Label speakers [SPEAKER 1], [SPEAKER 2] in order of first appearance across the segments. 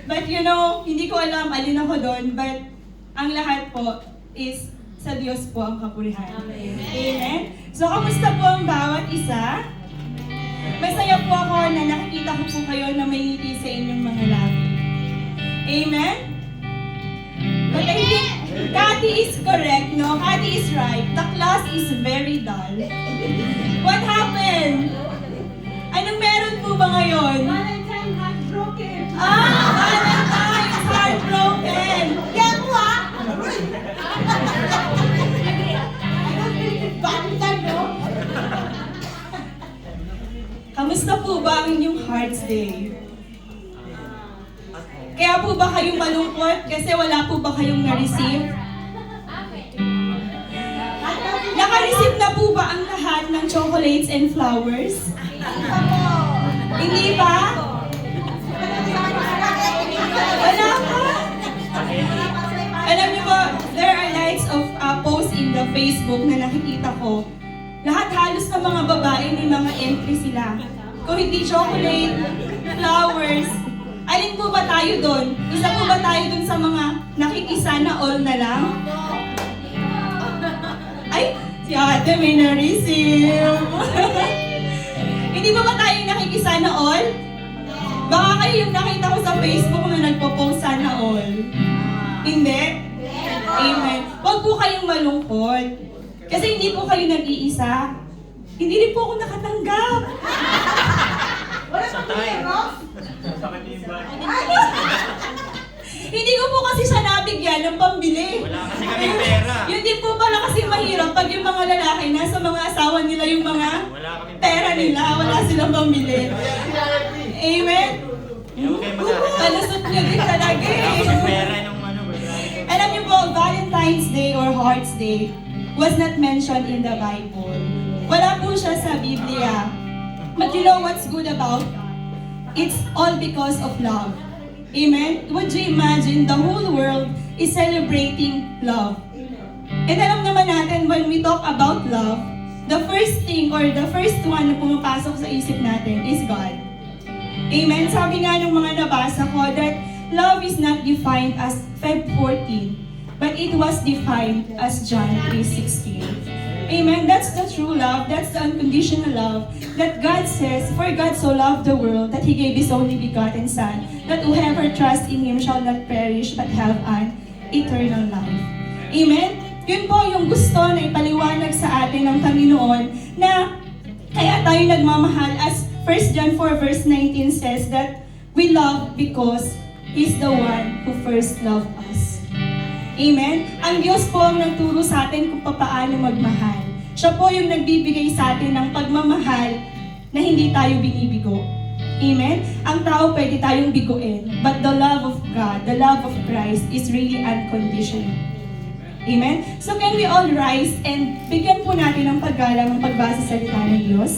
[SPEAKER 1] But hindi ko alam alin ako doon, but ang lahat po is sa Diyos po ang kapurihan.
[SPEAKER 2] Amen.
[SPEAKER 1] Amen? So, kamusta po ang bawat isa? Masaya po ako na nakikita ko po kayo na may ngiti sa inyong mga labi. Amen? But I think Cathy is correct, no? Cathy is right. The class is very dull. What happened? Anong meron po ba ngayon?
[SPEAKER 2] Valentine heartbroken.
[SPEAKER 1] Valentine is heartbroken. Yan po
[SPEAKER 2] Valentine, no?
[SPEAKER 1] Kamusta po ba ang inyong Hearts Day? Kaya po ba kayong malungkot kasi wala po ba kayong na-receive? Naka-receive na po ba ang lahat ng chocolates and flowers? Hindi pa? Wala pa? Alam niyo ba, there are likes of posts in the Facebook na nakikita ko. Lahat halos ng mga babae may mga entry sila. Kung hindi chocolate, flowers, alin po ba tayo doon? Isa po ba tayo doon sa mga nakikisana all na lang? Ay, si ate may na-receive. Hindi ba tayo nakikisana all? Baka kayo yung nakita ko sa Facebook na nagpo-post sana all. Hindi? Amen. Huwag po kayong malungkot. Kasi hindi po kayo nag-iisa. Hindi rin po ako nakatanggap.
[SPEAKER 3] Sa tayo.
[SPEAKER 1] Hindi ko po kasi siya nabigyan ng pambili.
[SPEAKER 3] Wala kasi kaming pera.
[SPEAKER 1] Yun din po pala kasi mahirap pag yung mga lalaki nasa mga asawa nila yung mga
[SPEAKER 3] Wala kaming
[SPEAKER 1] pera nila, wala silang pambili. Amen?
[SPEAKER 3] Huwag kayo mag-alala.
[SPEAKER 1] Palusot nyo din talaga
[SPEAKER 3] Wala
[SPEAKER 1] eh.
[SPEAKER 3] kaming pera nung
[SPEAKER 1] Alam niyo po, Valentine's Day or Hearts Day was not mentioned in the Bible. Wala po siya sa Biblia. But you know what's good about it? It's all because of love. Amen? Would you imagine the whole world is celebrating love? And alam naman natin, when we talk about love, the first thing or the first one na pumapasok sa isip natin is God. Amen? Sabi nga ng mga nabasa ko that love is not defined as Feb 14, but it was defined as John 3:16. Amen? That's the true love. That's the unconditional love that God says, for God so loved the world that He gave His only begotten Son, that whoever trusts in Him shall not perish but have an eternal life. Amen? Yun po yung gusto na ipaliwanag sa atin ng Panginoon na kaya tayo nagmamahal, as 1 John 4 verse 19 says that we love because He's the one who first loved us. Amen? Ang Diyos po ang nagturo sa atin kung paano magmahal. Siya po yung nagbibigay sa atin ng pagmamahal na hindi tayo binibigo. Amen? Ang tao pwede tayong biguin, but the love of God, the love of Christ is really unconditional. Amen? So can we all rise and bigyan po natin ng paggalang ang pagbasa sa salita ng Diyos?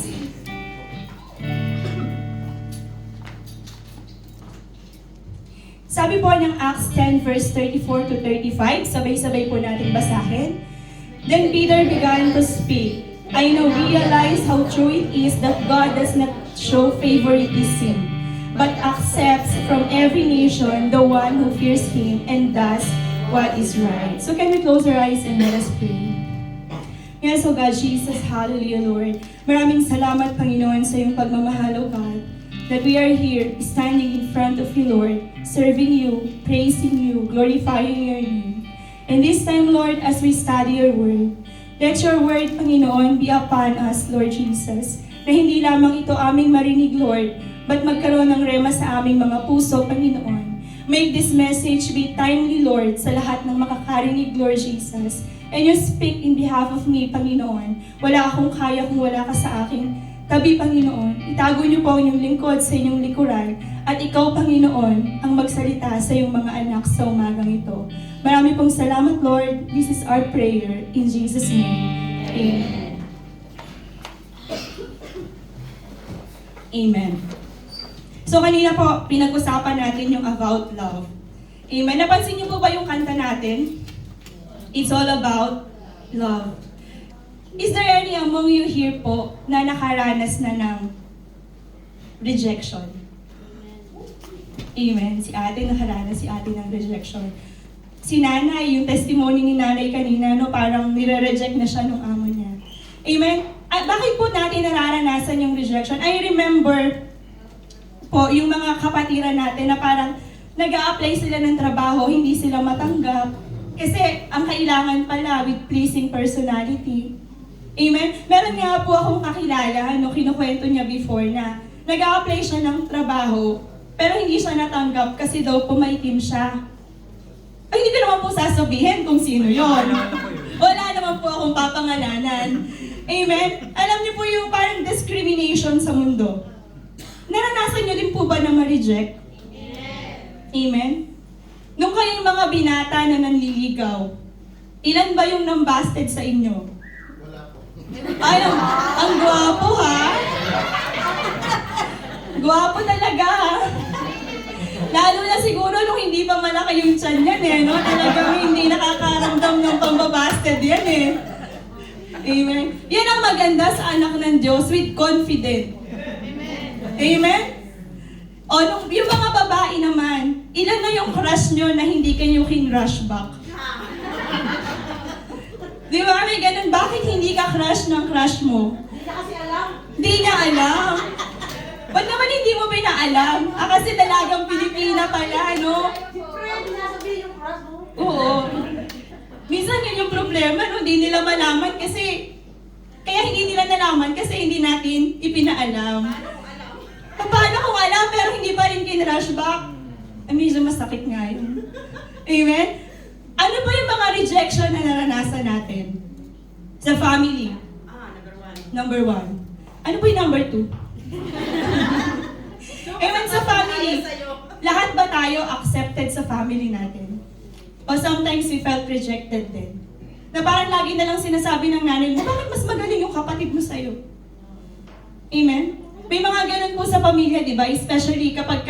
[SPEAKER 1] Sabi po ng Acts 10 verse 34 to 35, sabay-sabay po natin basahin. Then Peter began to speak. I now realize how true it is that God does not show favoritism, but accepts from every nation the one who fears Him and does what is right. So can we close our eyes and let us pray? Yes, O God, Jesus, hallelujah, Lord. Maraming salamat, Panginoon, sa iyong pagmamahal, O God, that we are here, standing in front of you, Lord, serving you, praising you, glorifying your name. And this time, Lord, as we study your word, let your word, Panginoon, be upon us, Lord Jesus, na hindi lamang ito aming marinig, Lord, but magkaroon ng rema sa aming mga puso, Panginoon. Make this message be timely, Lord, sa lahat ng makakarinig, Lord Jesus. And you speak in behalf of me, Panginoon. Wala akong kaya kung wala ka sa aking tabi, Panginoon. Itago niyo po ang inyong lingkod sa inyong likuran. At ikaw, Panginoon, ang magsalita sa iyong mga anak sa umagang ito. Marami pong salamat, Lord. This is our prayer. In Jesus' name. Amen. Amen. So kanina po, pinag-usapan natin yung about love. Amen. Napansin niyo po ba yung kanta natin? It's all about love. Is there any among you here po na nakaranas na ng rejection? Amen. Si ate, nakaranas si ate ng rejection. Si nanay, yung testimony ni nanay kanina, no, parang nire-reject na siya nung amo niya. Amen. At bakit po natin nararanasan yung rejection? I remember po yung mga kapatiran natin na parang nag-a-apply sila ng trabaho, hindi sila matanggap. Kasi ang kailangan pala with pleasing personality. Amen? Meron nga po akong kakilala, kinukwento niya before na nag-a-apply siya ng trabaho, pero hindi siya natanggap kasi daw pumaitim siya. Ay, hindi ko naman po sasabihin kung sino yon. Wala naman po akong papangalanan. Amen? Alam niyo po yung parang discrimination sa mundo. Naranasan niyo din po ba na ma-reject? Amen? Nung kayong mga binata na nanliligaw, ilan ba yung nambasted sa inyo?
[SPEAKER 4] Wala po.
[SPEAKER 1] Ay, ang gwapo ha? Gwapo talaga ha? Lalo na siguro nung hindi pa malaki yung tiyan yan no? Talagang hindi nakakaramdam ng pambabasted yan Amen? Yan ang maganda sa anak ng Diyos with confidence. Amen? O, yung mga babae naman, ilan na yung crush nyo na hindi kayo kin-rush back? Di ba? May ganun, bakit hindi ka crush ng crush mo?
[SPEAKER 2] Hindi niya kasi alam.
[SPEAKER 1] Hindi niya alam. Ba't naman hindi mo pinaalam? Kasi dalagang Pilipina pala, no?
[SPEAKER 2] Siyempre, hindi nasabihin yung crush mo.
[SPEAKER 1] Oo. Minsan yun yung problema, no? Hindi nila malaman kasi... Kaya hindi nila nalaman kasi hindi natin ipinaalam. Paano kung alam pero hindi pa rin kin-rush back? Medyo masakit nga yun. Amen? Ano ba yung mga rejection na naranasan natin? Sa family? Number one. Ano po yung number two? Amen, sa family. Lahat ba tayo accepted sa family natin? O sometimes we felt rejected din. Na parang lagi na lang sinasabi ng nanay mo, bakit mas magaling yung kapatid mo sa'yo? Amen? May mga ganun po sa pamilya, di ba? Especially kapag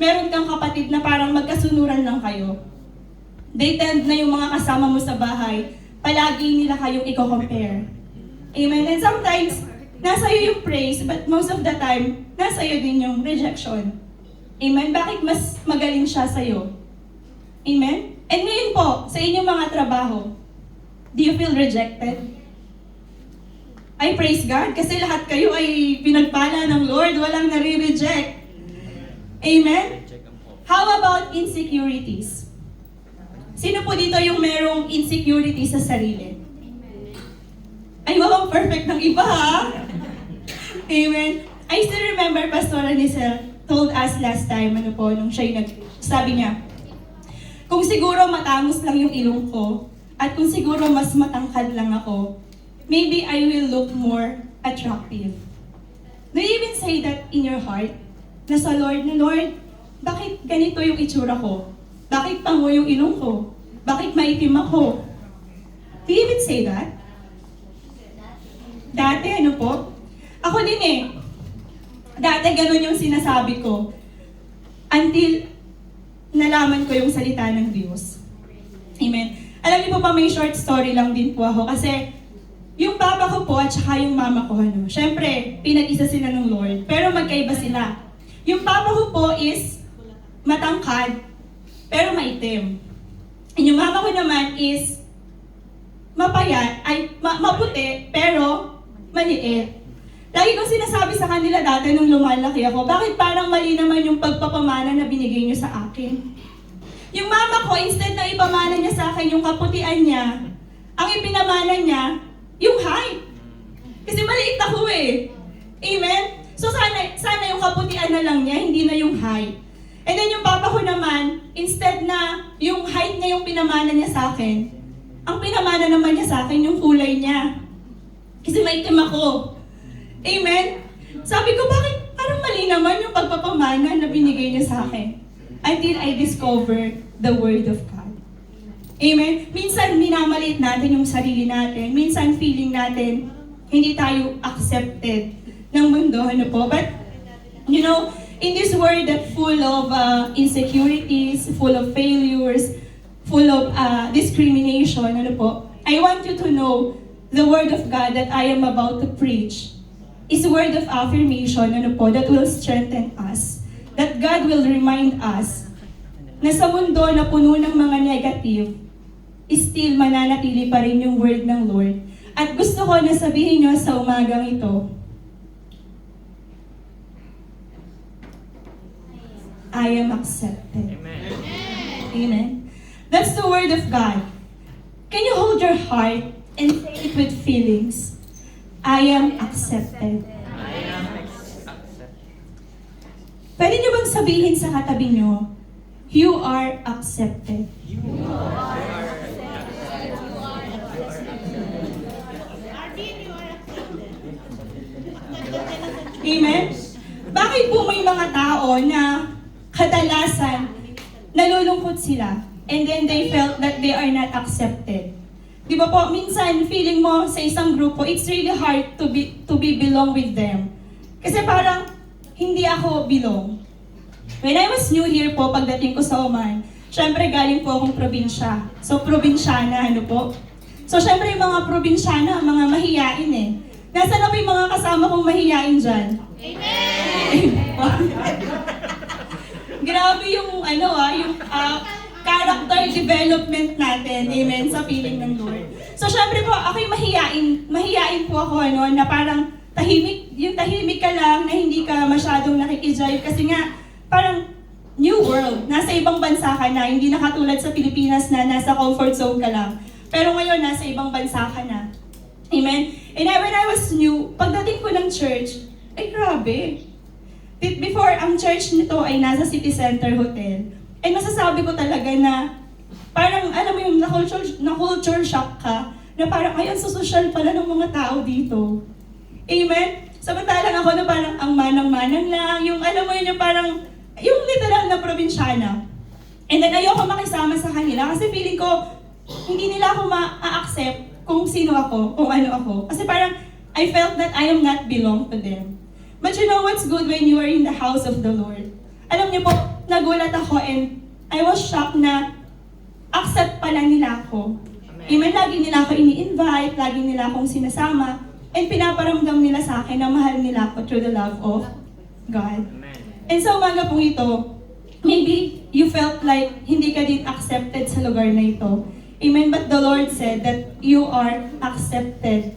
[SPEAKER 1] meron kang kapatid na parang magkasunuran lang kayo. They tend na yung mga kasama mo sa bahay, palagi nila kayong i-compare. Amen? And sometimes, nasa iyo yung praise, but most of the time, nasa iyo din yung rejection. Amen? Bakit mas magaling siya sa'yo? Amen? And ngayon po, sa inyong mga trabaho, do you feel rejected? I praise God kasi lahat kayo ay pinagpala ng Lord, walang nare-reject. Amen? How about insecurities? Sino po dito yung merong insecurity sa sarili? Ay, wow, ang perfect ng iba ha? Amen? I still remember Pastor Anisel told us last time, nung siya sabi niya, kung siguro matangos lang yung ilong ko, at kung siguro mas matangkad lang ako, maybe I will look more attractive. Do you even say that in your heart? Na sa Lord, bakit ganito yung itsura ko? Bakit pango yung ilong ko? Bakit maitim ako? Do you even say that? Dati, po? Ako din Dati ganun yung sinasabi ko. Until nalaman ko yung salita ng Diyos. Amen. Alam niyo po pa, may short story lang din po ako. Kasi yung papa ko po at saka yung mama ko, syempre, pinag-isa sila ng Lord. Pero magkaiba sila. Yung papa ko po is matangkad, pero maitim. And yung mama ko naman is mapayat, maputi, pero maliit. Lagi kong sinasabi sa kanila dati nung lumalaki ako, bakit parang mali naman yung pagpapamana na binigay niyo sa akin? Yung mama ko, instead na ipamana niya sa akin yung kaputian niya, ang ipinamana niya, yung height. Kasi maliit ako Amen? So sana yung kaputian na lang niya, hindi na yung height. And then yung papa ko naman, instead na yung height niya yung pinamana niya sa akin, ang pinamana naman niya sa akin yung kulay niya. Kasi maitim ako. Amen? Sabi ko, bakit parang mali naman yung pagpapamana na binigay niya sa akin? Until I discovered the Word of God. Amen? Minsan minamaliit natin yung sarili natin. Minsan feeling natin hindi tayo accepted ng mundo. But, in this world that full of insecurities, full of failures, full of discrimination, I want you to know the Word of God that I am about to preach is a word of affirmation, that will strengthen us. that God will remind us na sa mundo na puno ng mga negative, still mananatili pa rin yung word ng Lord. At gusto ko na sabihin nyo sa umagang ito, I am accepted.
[SPEAKER 3] Amen.
[SPEAKER 1] Amen. That's the word of God. Can you hold your heart and say it with feelings? I am accepted.
[SPEAKER 3] I am accepted.
[SPEAKER 1] Pwede niyo bang sabihin sa katabi niyo, you are accepted. Amen? Bakit po may mga tao na kadalasan nalulungkot sila and then they felt that they are not accepted? Di ba po, minsan feeling mo sa isang grupo, it's really hard to be belong with them. Kasi parang hindi ako belong. When I was new here po, pagdating ko sa Oman, syempre galing po akong probinsya. So probinsyana, ano po? So syempre yung mga probinsyana, mga mahiyain eh. Nasaan na po yung mga kasama kong mahiyain dyan? Grabe yung character development natin, amen, sa piling ng Lord. So syempre po, ako'y mahiyain po ako, na parang tahimik ka lang, na hindi ka masyadong nakikijive, kasi nga, parang new world, nasa ibang bansa ka na, hindi na katulad sa Pilipinas na nasa comfort zone ka lang. Pero ngayon, nasa ibang bansa ka na. Amen? And when I was new, pagdating ko ng church, ay grabe. Before, ang church nito ay nasa City Center Hotel. And masasabi ko talaga na, parang, alam mo yung na-culture shock ka, na parang, ay, ang sosyal pala ng mga tao dito. Amen? Samantalang ako na parang, ang manang-manang lang, yung, alam mo yun, yung parang, yung literal na probinsyana. And then, ayoko makisama sa kanila, kasi feeling ko, hindi nila ako ma-accept kung sino ako, kung ano ako. Kasi parang, I felt that I am not belong to them. But you know what's good when you are in the house of the Lord? Alam niyo po, nagulat ako and I was shocked na accept pala nila ako. Amen. Lagi nila ako ini-invite, lagi nila akong sinasama, and pinaparamdam nila sa akin na mahal nila ako through the love of God.
[SPEAKER 3] Amen.
[SPEAKER 1] And sa umaga pong ito, maybe you felt like hindi ka din accepted sa lugar na ito. Amen. But the Lord said that you are accepted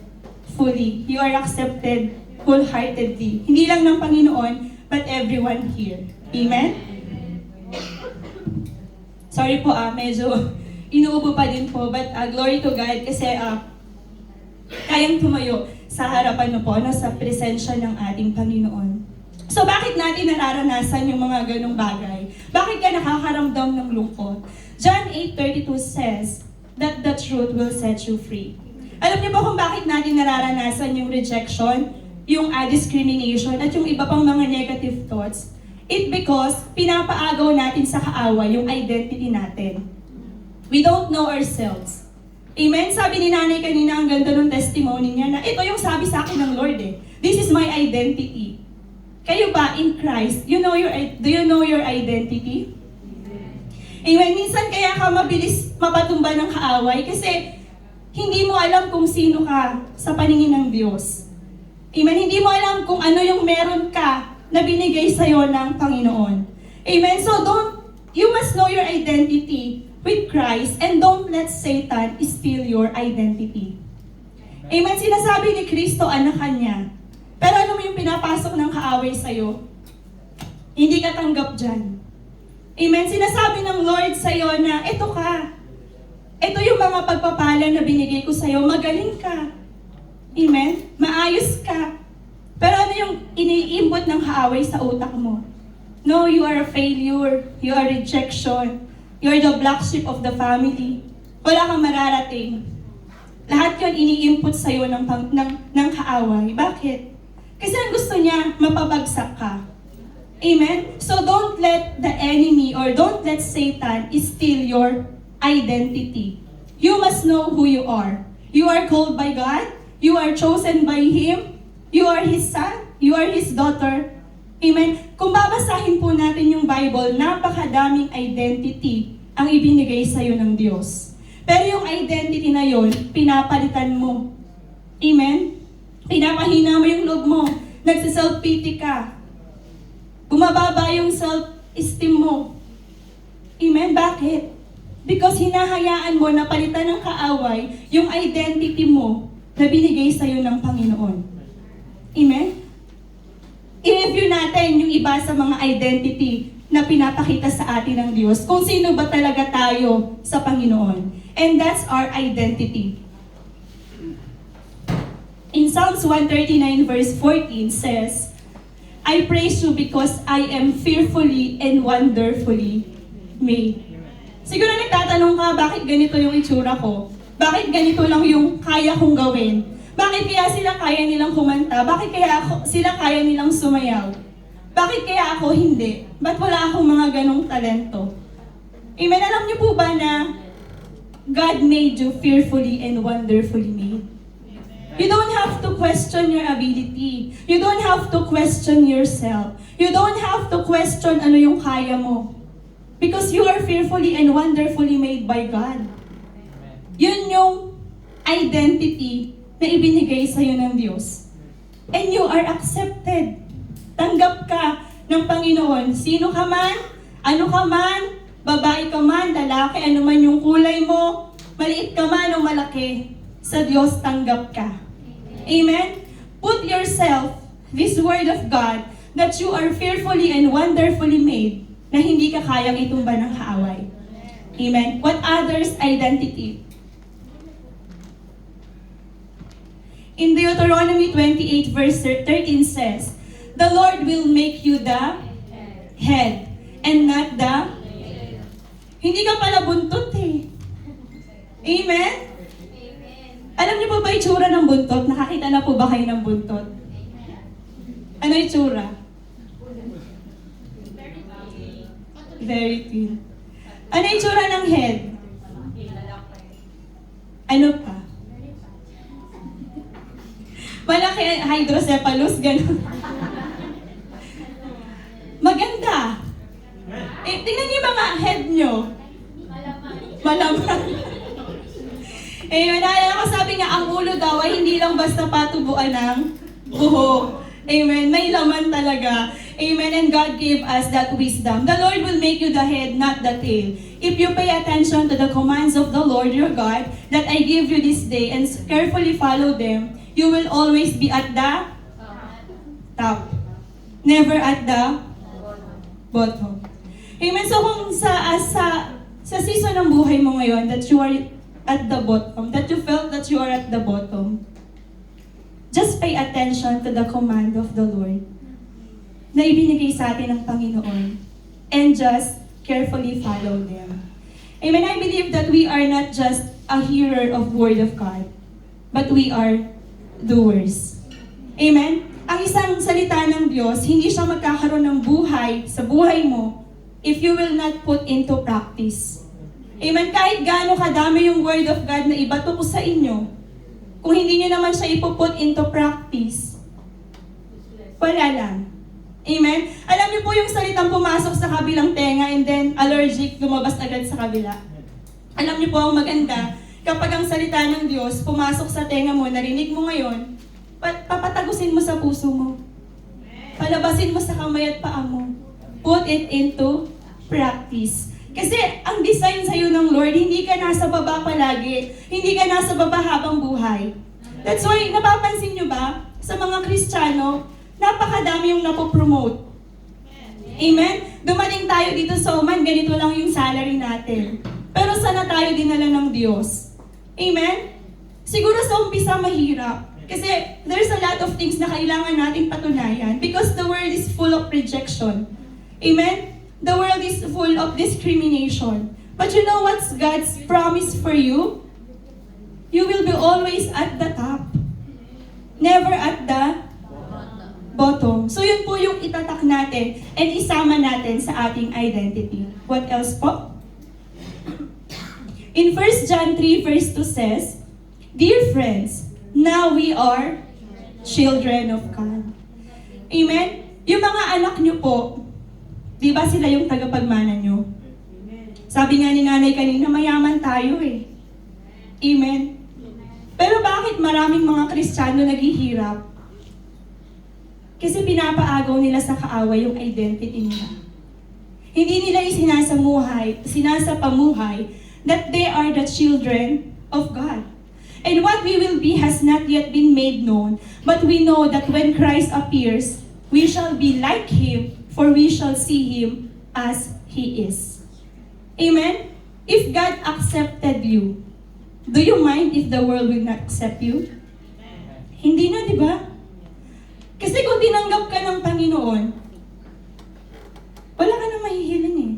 [SPEAKER 1] fully. You are accepted wholeheartedly. Hindi lang ng Panginoon, but everyone here. Amen? Sorry po, medyo inuubo pa din po, but glory to God kasi kayang tumayo sa harapan po, sa presensya ng ating Panginoon. So bakit natin nararanasan yung mga ganong bagay? Bakit ka nakakaramdam ng lungkot? John 8:32 says that the truth will set you free. Alam niyo ba kung bakit natin nararanasan yung rejection, yung discrimination, at yung iba pang mga negative thoughts? It because pinapaagaw natin sa kaaway yung identity natin. We don't know ourselves. Amen? Sabi ni nanay kanina, ang ganda ng testimony niya, na ito yung sabi sa akin ng Lord eh. This is my identity. Kayo ba in Christ? Do you know your identity? Amen? Minsan kaya ka mabilis mapatumba ng kaaway kasi hindi mo alam kung sino ka sa paningin ng Diyos. Amen? Hindi mo alam kung ano yung meron ka na binigay sa'yo ng Panginoon. Amen? So you must know your identity with Christ and don't let Satan steal your identity. Amen? Sinasabi ni Kristo, anak ka niya. Pero ano mo yung pinapasok ng kaaway sa'yo? Hindi ka tanggap dyan. Amen? Sinasabi ng Lord sa'yo na, eto ka. Ito yung mga pagpapala na binigay ko sa'yo. Magaling ka. Amen? Maayos ka. Pero ano yung ini-input ng kaaway sa utak mo? No, you are a failure. You are rejection. You are the black sheep of the family. Wala kang mararating. Lahat yun ini-input sa'yo ng kaaway. Bakit? Kasi ang gusto niya, mapabagsak ka. Amen? So don't let the enemy or don't let Satan steal your identity. You must know who you are. You are called by God. You are chosen by Him. You are His son. You are His daughter. Amen? Kung babasahin po natin yung Bible, napakadaming identity ang ibinigay sa'yo ng Diyos. Pero yung identity na yon, pinapalitan mo. Amen? Pinapahina mo yung loob mo. Nagsiself-pity ka. Bumababa yung self-esteem mo. Amen? Bakit? Because hinahayaan mo na palitan ng kaaway yung identity mo na binigay sa'yo ng Panginoon. Amen? I-review natin yung iba sa mga identity na pinapakita sa atin ng Diyos kung sino ba talaga tayo sa Panginoon. And that's our identity. In Psalms 139 verse 14 says, I praise you because I am fearfully and wonderfully made. Siguro nagtatanong ka, bakit ganito yung itsura ko? Bakit ganito lang yung kaya kong gawin? Bakit kaya sila kaya nilang kumanta? Bakit kaya sila kaya nilang sumayaw? Bakit kaya ako hindi? Ba't wala akong mga ganong talento? Amen? Alam niyo po ba na God made you fearfully and wonderfully made? You don't have to question your ability. You don't have to question yourself. You don't have to question ano yung kaya mo. Because you are fearfully and wonderfully made by God. Yun yung identity na ibinigay sa'yo ng Diyos. And you are accepted. Tanggap ka ng Panginoon. Sino ka man, ano ka man, babae ka man, lalaki, ano man yung kulay mo, maliit ka man o malaki, sa Diyos tanggap ka. Amen? Put yourself, this word of God, that you are fearfully and wonderfully made, na hindi ka kayang itumba ng kaaway. Amen? What others' identity? In Deuteronomy 28 verse 13 says, the Lord will make you the head and not the... Hindi ka pala buntot eh. Amen? Alam niyo po ba itsura ng buntot? Nakakita na po ba kayo ng buntot? Ano itsura? Very thin. Ano itsura ng head? Ano pa? Malaki hydrocephalus, gano'n. Maganda. Tingnan niyo yung mga head nyo. Malaman. Naalala ko sabi nga, ang ulo daw ay hindi lang basta patubuan ng buhok. Amen. May laman talaga. Amen. And God gave us that wisdom. The Lord will make you the head, not the tail. If you pay attention to the commands of the Lord your God that I give you this day and carefully follow them, you will always be at the top. Never at the bottom. Amen. So kung sa season ng buhay mo ngayon that you are at the bottom, that you felt that you are at the bottom, just pay attention to the command of the Lord na ibinigay sa atin ng Panginoon and just carefully follow them. Amen. I believe that we are not just a hearer of Word of God, but we are doers. Amen. Ang isang salita ng Diyos, hindi siya magkakaroon ng buhay sa buhay mo if you will not put into practice. Amen. Kahit gaano kadami yung Word of God na ibato ko sa inyo, kung hindi nyo naman siya ipuput into practice, wala lang. Amen? Alam niyo po yung salitang pumasok sa kabilang tenga and then allergic, lumabas agad sa kabila. Alam niyo po ang maganda, kapag ang salita ng Diyos pumasok sa tenga mo, narinig mo ngayon, papatagusin mo sa puso mo. Palabasin mo sa kamay at paa mo. Put it into practice. Kasi ang design sa'yo ng Lord, hindi ka nasa baba palagi. Hindi ka nasa baba habang buhay. That's why, napapansin nyo ba, sa mga Kristiyano, napakadami yung napopromote. Amen? Dumating tayo dito sa Oman, ganito lang yung salary natin. Pero sana tayo dinala ng Diyos. Amen? Siguro sa umpisa mahirap. Kasi there's a lot of things na kailangan natin patunayan because the world is full of rejection. Amen? The world is full of discrimination. But you know what's God's promise for you? You will be always at the top. Never at the bottom. So yun po yung itatak natin and isama natin sa ating identity. What else po? In 1 John 3 verse 2 says, dear friends, now we are children of God. Amen? Yung mga anak nyo po, di ba sila yung tagapagmana nyo? Sabi nga ni nanay kanina, mayaman tayo eh. Amen? Pero bakit maraming mga Kristiyano naghihirap? Kasi pinapaagaw nila sa kaaway yung identity nila. Hindi nila sinasapamuhay that they are the children of God. And what we will be has not yet been made known, but we know that when Christ appears, we shall be like Him, for we shall see Him as He is. Amen? If God accepted you, do you mind if the world will not accept you? Hindi na, di ba? Kasi kung tinanggap ka ng Panginoon, wala ka na mahihilin eh.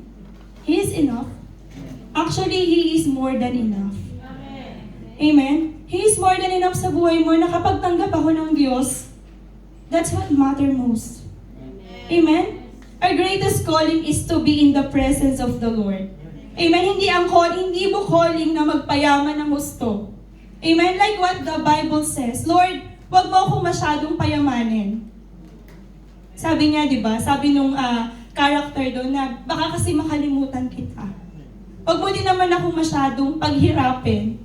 [SPEAKER 1] He is enough. Actually, He is more than enough. Amen? He is more than enough sa buhay mo na kapag tanggap ako ng Diyos, that's what matters most. Amen? Our greatest calling is to be in the presence of the Lord. Amen? Hindi mo calling na magpayaman ng gusto. Amen? Like what the Bible says, Lord, wag mo akong masyadong payamanin. Sabi nga, di ba? Sabi nung character doon na baka kasi makalimutan kita. Wag mo din naman akong masyadong paghirapin.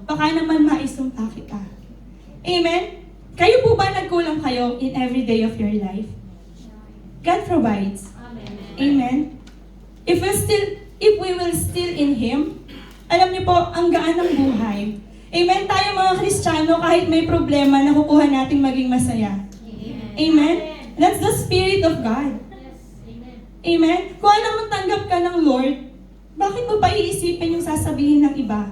[SPEAKER 1] Baka naman maisumpa kita. Amen? Kayo po ba nagkulang kayo in every day of your life? God provides. Amen? If we will still in Him, alam niyo po, ang gaan ng buhay. Amen? Tayo mga Kristiyano, kahit may problema, nakukuha nating maging masaya. Amen? That's the Spirit of God. Amen? Kung alam mo tanggap ka ng Lord, bakit mo pa iisipin yung sasabihin ng iba?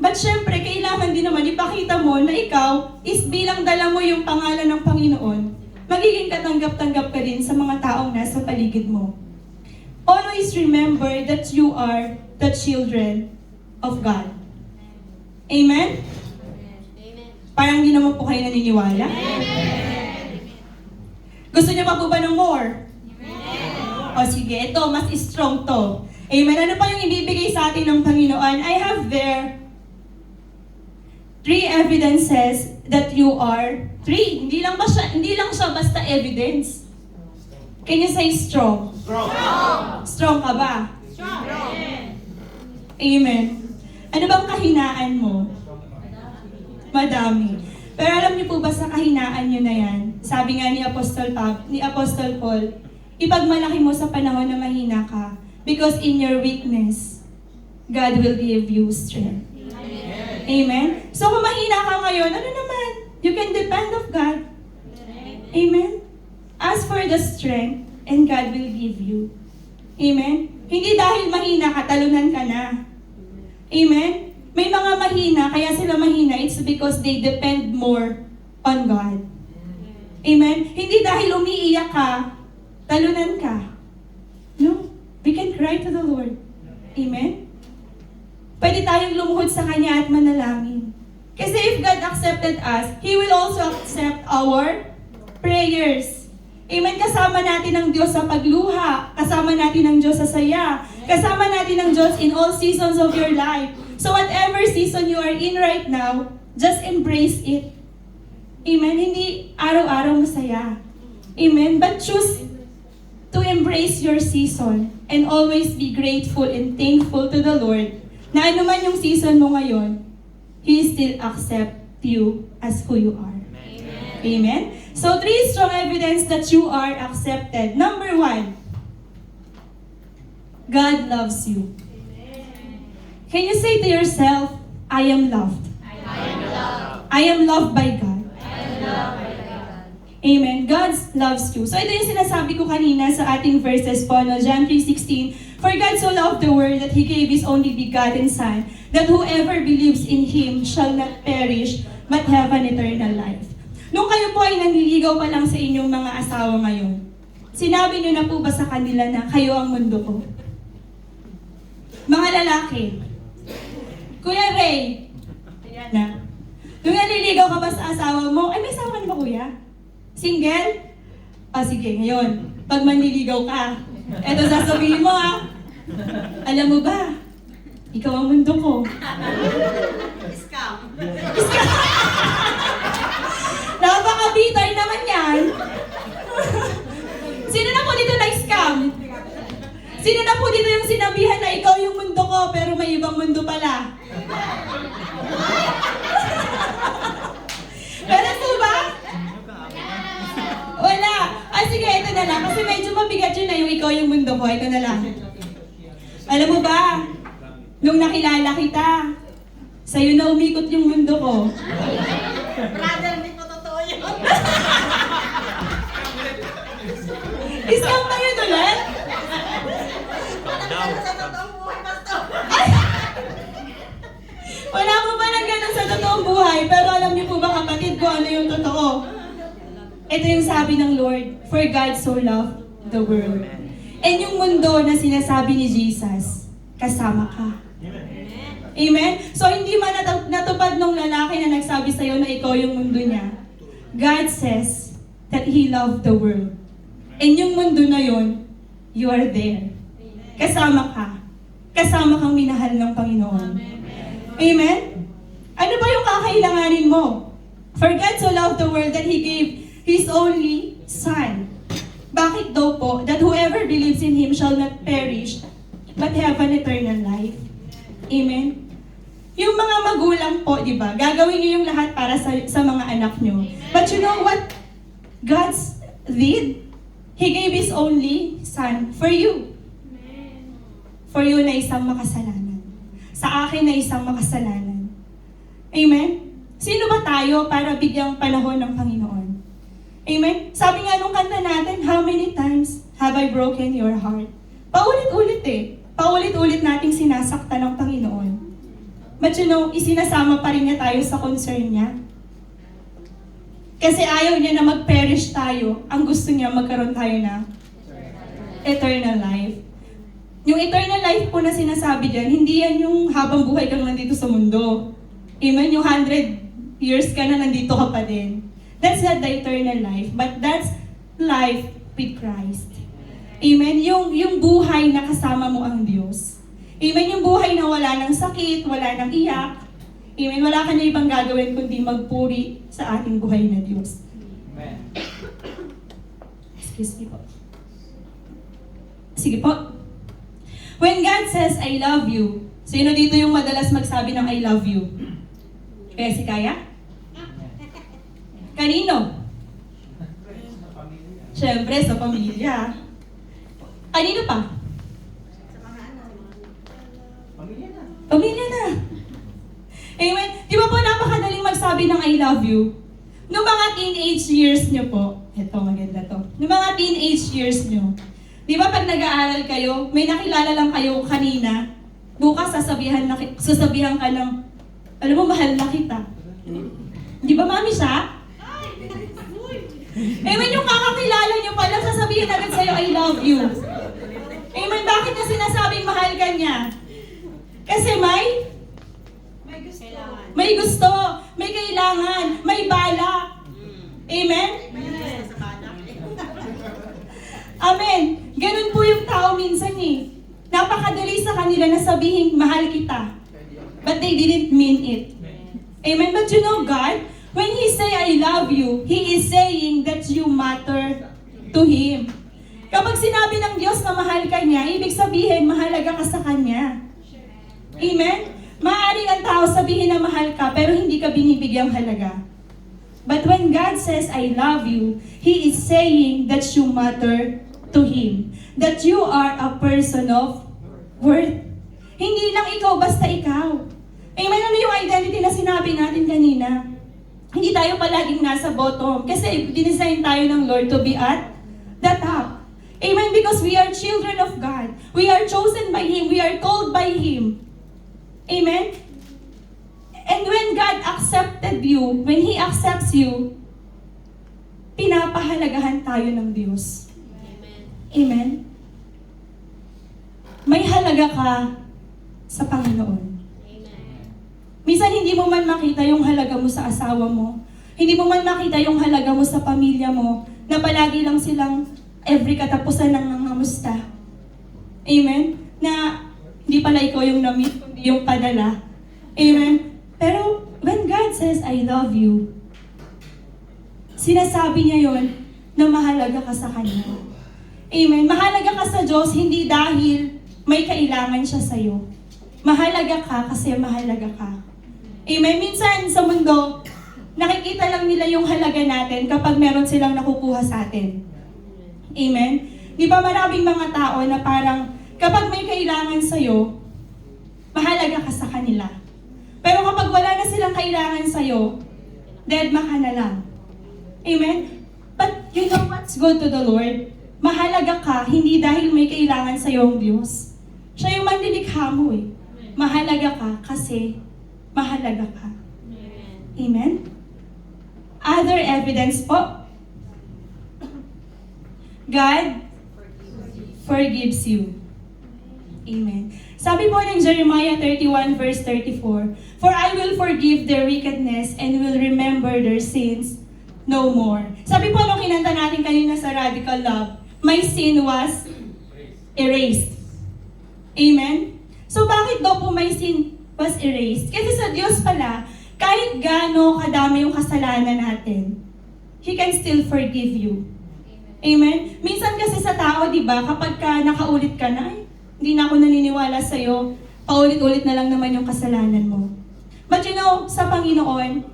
[SPEAKER 1] But syempre, kailangan din naman ipakita mo na ikaw is bilang dala mo yung pangalan ng Panginoon, magiging katanggap-tanggap ka din sa mga taong nasa paligid mo. Always remember that you are the children of God. Amen? Parang hindi naman po kayo naniniwala? Gusto niyo pa po ba ng more? O sige, ito, mas strong to. Amen? Ano pa yung ibibigay sa atin ng Panginoon? I have there 3 evidences that you are 3. Hindi lang siya basta evidence. Can you say strong? Strong ka ba? Amen. Ano bang kahinaan mo? Madami. Pero alam niyo po ba sa kahinaan niyo na yan? Sabi nga ni Apostle Paul, ipagmalaki mo sa panahon na mahina ka, because in your weakness, God will give you strength. Amen? So kung mahina ka ngayon, ano naman? You can depend of God. Amen? Ask for the strength and God will give you. Amen? Hindi dahil mahina ka, talunan ka na. Amen? May mga mahina, kaya sila mahina, it's because they depend more on God. Amen? Hindi dahil umiiyak ka, talunan ka. No? We can cry to the Lord. Amen? Pwede tayong lumuhod sa Kanya at manalangin. Kasi if God accepted us, He will also accept our prayers. Amen? Kasama natin ang Diyos sa pagluha. Kasama natin ang Diyos sa saya. Kasama natin ang Diyos in all seasons of your life. So whatever season you are in right now, just embrace it. Amen? Hindi araw-araw masaya. Amen? But choose to embrace your season and always be grateful and thankful to the Lord na ano man yung season mo ngayon, He still accept you as who you are. Amen? Amen? So 3 strong evidence that you are accepted. Number 1, God loves you. Can you say to yourself, I am loved. I am loved by God. Amen. God loves you. So ito yung sinasabi ko kanina sa ating verses po, no? John 3:16. For God so loved the world that He gave His only begotten Son, that whoever believes in Him shall not perish, but have an eternal life. Nung kayo po ay nanliligaw pa lang sa inyong mga asawa ngayon, sinabi niyo na po ba sa kanila na kayo ang mundo ko? Mga lalaki, Kuya Ray, na, nung nanliligaw ka ba sa asawa mo, ay may asawa na ba kuya? Single? Sige, ngayon, pag manliligaw ka, eto sasabihin mo alam mo ba, ikaw ang mundo ko.
[SPEAKER 2] Scam.
[SPEAKER 1] Napaka-bitter naman yan. Sino na po dito na-scam? Sino na po dito yung sinabihan na ikaw yung mundo ko, pero may ibang mundo pala? Pero po ba? Nung nakilala kita, sa'yo na umikot yung mundo ko.
[SPEAKER 2] Brother, hindi po totoo yun.
[SPEAKER 1] Scam ba yun ulit?
[SPEAKER 3] Daw.
[SPEAKER 2] Sa totoong buhay, pastor.
[SPEAKER 1] Wala po ba ng ganun sa totoong buhay, pero alam niyo po ba kapatid ko ano yung totoo? Ito yung sabi ng Lord, for God so loved the world. And yung mundo na sinasabi ni Jesus, kasama ka. Amen? So hindi man natupad nung lalaki na nagsabi sa'yo na ikaw yung mundo niya. God says that He loved the world. And yung mundo na yon, you are there. Kasama ka. Kasama kang minahal ng Panginoon. Amen? Ano ba yung kakailanganin mo? For God so loved the world that He gave His only Son. Bakit daw po? That whoever believes in Him shall not perish, but have an eternal life. Amen? Yung mga magulang po, di ba? Gagawin niyo yung lahat para sa mga anak niyo. But you know what God did? He gave His only Son for you. For you na isang makasalanan. Sa akin na isang makasalanan. Amen? Sino ba tayo para bigyang panahon ng Panginoon? Amen? Sabi nga nung kanta natin, how many times have I broken your heart? Paulit-ulit eh. Paulit-ulit nating sinasaktan ng Panginoon. But you know, isinasama pa rin niya tayo sa concern niya. Kasi ayaw niya na mag-perish tayo. Ang gusto niya magkaroon tayo na eternal life. Yung eternal life po na sinasabi dyan, hindi yan yung habang buhay kang nandito sa mundo. Amen? Yung 100 years ka na nandito ka pa din. That's not the eternal life, but that's life with Christ. Amen? Yung buhay na kasama mo ang Diyos. Amen? Yung buhay na wala ng sakit, wala ng iyak. Amen? Wala ka na ibang gagawin kundi magpuri sa ating buhay na Diyos.
[SPEAKER 3] Amen.
[SPEAKER 1] Excuse me po. Sige po. When God says, I love you, sino dito yung madalas magsabi ng I love you? Kaya si Kaya? Kanino? Siyempre, sa pamilya. Kanino pa?
[SPEAKER 2] Sa mga ano,
[SPEAKER 1] Pamilya na. Amen. Di ba po napakadaling magsabi ng I love you? Noong mga teenage years nyo po, eto maganda to. Noong mga teenage years nyo, di ba pag nag-aaral kayo, may nakilala lang kayo kanina, bukas sasabihan ka ng, alam mo, mahal na kita. Di ba mami siya? Amen, yung kakakilala nyo pa lang sasabihin agad sa'yo, I love you. Amen, bakit niya sinasabing mahal ka niya? Kasi may
[SPEAKER 2] gusto.
[SPEAKER 1] may gusto, may kailangan, may balak. Amen?
[SPEAKER 2] May gusto sa banak.
[SPEAKER 1] Amen. Ganun po yung tao minsan eh. Napakadali sa kanila na sabihin, mahal kita. But they didn't mean it. Amen? But you know God, when He say, I love you, He is saying that you matter to Him. Kapag sinabi ng Diyos na mahal ka niya, ibig sabihin, mahalaga ka sa Kanya. Amen? Maaaring ang tao sabihin na mahal ka, pero hindi ka binibigyang halaga. But when God says, I love you, He is saying that you matter to Him. That you are a person of worth. Hindi lang ikaw, basta ikaw. Amen? Ano yung identity na sinabi natin kanina? Hindi tayo palaging nasa bottom. Kasi dinesign tayo ng Lord to be at the top. Amen? Because we are children of God. We are chosen by Him. We are called by Him. Amen? And when God accepted you, when He accepts you, pinapahalagahan tayo ng Diyos. Amen? May halaga ka sa Panginoon. Minsan hindi mo man makita yung halaga mo sa asawa mo. Hindi mo man makita yung halaga mo sa pamilya mo, na palagi lang silang every katapusan ng nangamusta. Amen? Na hindi pala ikaw yung na-meet, kundi yung padala. Amen? Pero when God says, I love you, sinasabi niya yon na mahalaga ka sa Kanya. Amen? Mahalaga ka sa Diyos, hindi dahil may kailangan siya sa'yo. Mahalaga ka kasi mahalaga ka. Amen? Minsan sa mundo, nakikita lang nila yung halaga natin kapag meron silang nakukuha sa atin. Amen? Di ba maraming mga tao na parang kapag may kailangan sa'yo, mahalaga nila. Pero kapag wala na silang kailangan sa'yo, deadma ka na lang. Amen? But you know what's good to the Lord? Mahalaga ka, hindi dahil may kailangan sa'yo ang Diyos. Siya yung manlilikha mo eh. Mahalaga ka kasi mahalaga ka. Amen? Other evidence po. God forgives you. Amen. Sabi po ng Jeremiah 31 verse 34, "For I will forgive their wickedness and will remember their sins no more." Sabi po nung kinanta natin kanina sa Radical Love, my sin was erased. Amen? So bakit daw po my sin was erased? Kasi sa Diyos pala, kahit gaano kadami yung kasalanan natin, He can still forgive you. Amen? Minsan kasi sa tao, di ba, kapag ka nakaulit ka na, ay, hindi na ako naniniwala sa'yo, paulit-ulit na lang naman yung kasalanan mo. But you know, sa Panginoon,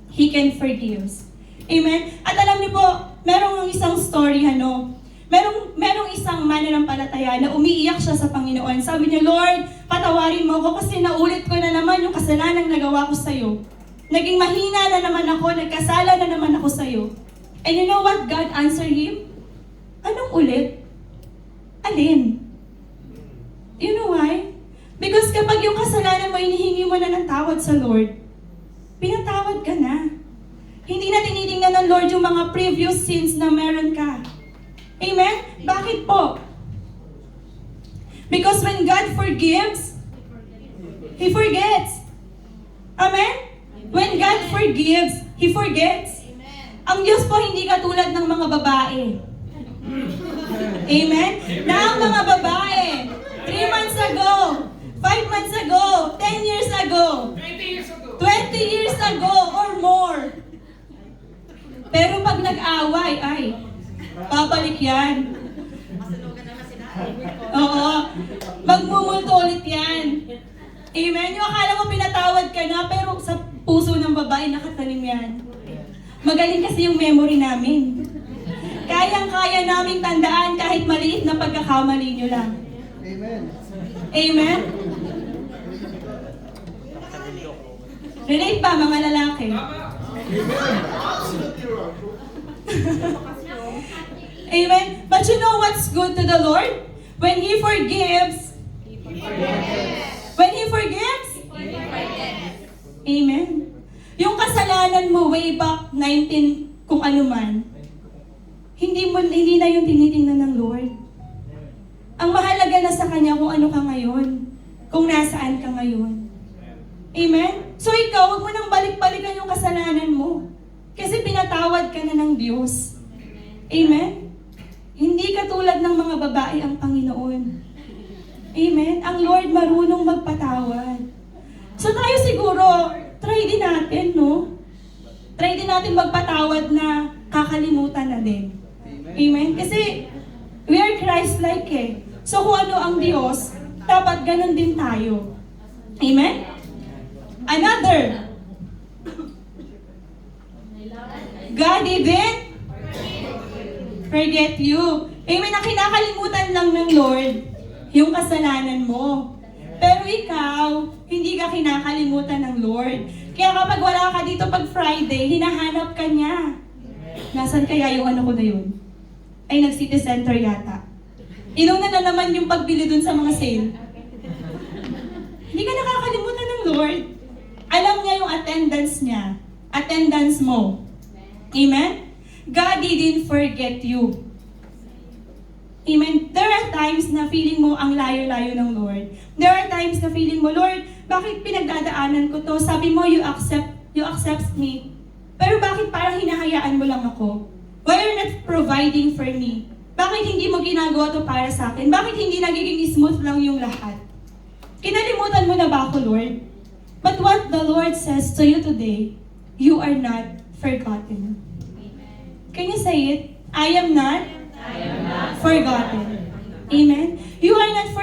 [SPEAKER 1] He can forgive us. Amen? At alam niyo po, merong isang story, merong isang mananampalataya na umiiyak siya sa Panginoon. Sabi niya, Lord, patawarin mo ako kasi naulit ko na naman yung kasalanan nagawa ko sa'yo. Naging mahina na naman ako, nagkasala na naman ako sa'yo. And you know what God answered him? Anong ulit? Alin? You know why? Because kapag yung kasalanan mo, inihingi mo na ng tawad sa Lord, pinatawad ka na. Hindi na tinitingnan ng Lord yung mga previous sins na meron ka. Amen? Bakit po? Because when God forgives, He forgets. Amen? When God forgives, He forgets. Ang Diyos po hindi katulad ng mga babae. Amen? Na ang mga babae, 3 months ago, 5 months ago, 10 years ago, 20 years ago or more. Pero pag nag-away, ay, babalik yan.
[SPEAKER 2] Masunugan naman sila.
[SPEAKER 1] Oo. Magmumulto ulit yan. Amen? Yung akala mo pinatawad ka na, pero sa puso ng babae nakatanim yan. Magaling kasi yung memory namin. Kayang-kaya naming tandaan kahit maliit na pagkakamali nyo lang.
[SPEAKER 4] Amen.
[SPEAKER 1] Amen? Relate ba mga lalaki?
[SPEAKER 4] Absolutely wrong.
[SPEAKER 1] Amen? But you know what's good to the Lord? When He forgives, when He forgives, Amen? Yung kasalanan mo way back 19 kung ano man, hindi na yung tinitingnan ng Lord. Ang mahalaga na sa Kanya kung ano ka ngayon, kung nasaan ka ngayon. Amen? So ikaw, huwag mo nang balik-balikan yung kasalanan mo. Kasi pinatawad ka na ng Diyos. Amen? Hindi katulad ng mga babae ang Panginoon. Amen? Ang Lord marunong magpatawad. So tayo siguro, try din natin, no? Try din natin magpatawad na kakalimutan na din. Amen? Kasi we are Christ-like eh. So kung ano ang Diyos, dapat ganun din tayo. Amen? Another. God didn't forget you. Amen? Ang kinakalimutan lang ng Lord, yung kasalanan mo. Pero ikaw, hindi ka kinakalimutan ng Lord. Kaya kapag wala ka dito pag Friday, hinahanap ka niya. Nasaan kaya yung ano ko na yun? Ay, nag-city center yata. Inuna na naman yung pagbili dun sa mga sale. Hindi ka nakakalimutan ng Lord. Alam niya yung attendance niya. Attendance mo. Amen? God didn't forget you. Amen? There are times na feeling mo ang layo-layo ng Lord. There are times na feeling mo, Lord, bakit pinagdadaanan ko to? Sabi mo, you accept me. Pero bakit parang hinahayaan mo lang ako? Why are you not providing for me? Bakit hindi mo ginagawa to para sa akin? Bakit hindi nagiging smooth lang yung lahat? Kinalimutan mo na ba ako, Lord? But what the Lord says to you today, you are not forgotten. Can you say it? I am not forgotten. Amen? You are not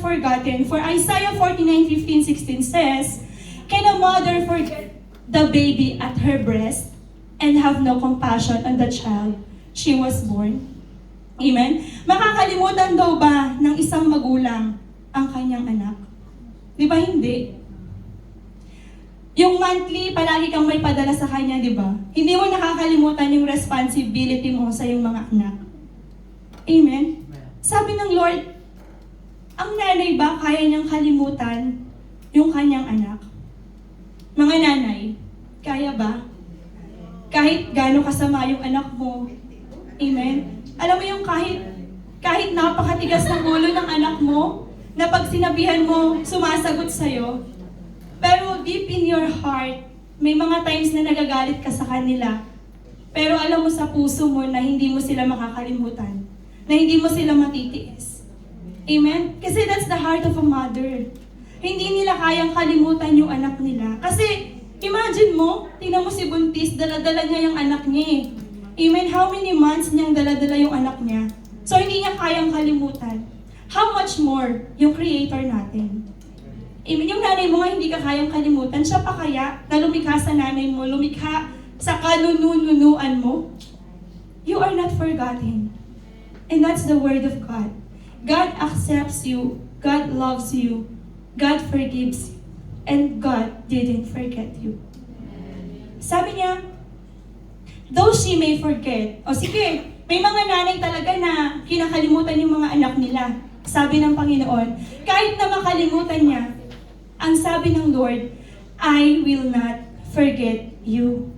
[SPEAKER 1] forgotten. For Isaiah 49:15-16 says, can a mother forget the baby at her breast and have no compassion on the child she was born? Amen? Makakalimutan daw ba ng isang magulang ang kanyang anak? Di ba hindi? Yung monthly, palagi kang may padala sa kanya, di ba? Hindi mo nakakalimutan yung responsibility mo sa iyong mga anak. Amen? Sabi ng Lord, ang nanay ba kaya niyang kalimutan yung kanyang anak? Mga nanay, kaya ba? Kahit gaano kasama yung anak mo. Amen? Alam mo yung kahit napakatigas ng ulo ng anak mo, na pag sinabihan mo, sumasagot sa'yo, pero deep in your heart, may mga times na nagagalit ka sa kanila. Pero alam mo sa puso mo na hindi mo sila makakalimutan. Na hindi mo sila matitiis. Amen? Kasi that's the heart of a mother. Hindi nila kayang kalimutan yung anak nila. Kasi, imagine mo, tingnan mo si Buntis, dala-dala niya yung anak niya eh. Amen? How many months niyang dala-dala yung anak niya? So, hindi niya kayang kalimutan. How much more yung Creator natin? Amen? Yung nanay mo nga hindi ka kayang kalimutan, siya pa kaya na lumikha sa nanay mo, lumikha sa kanununuan mo? You are not forgotten. And that's the Word of God. God accepts you. God loves you. God forgives you. And God didn't forget you. Sabi niya, though she may forget. O sige, may mga nanay talaga na kinakalimutan yung mga anak nila. Sabi ng Panginoon, kahit na makalimutan niya, ang sabi ng Lord, I will not forget you.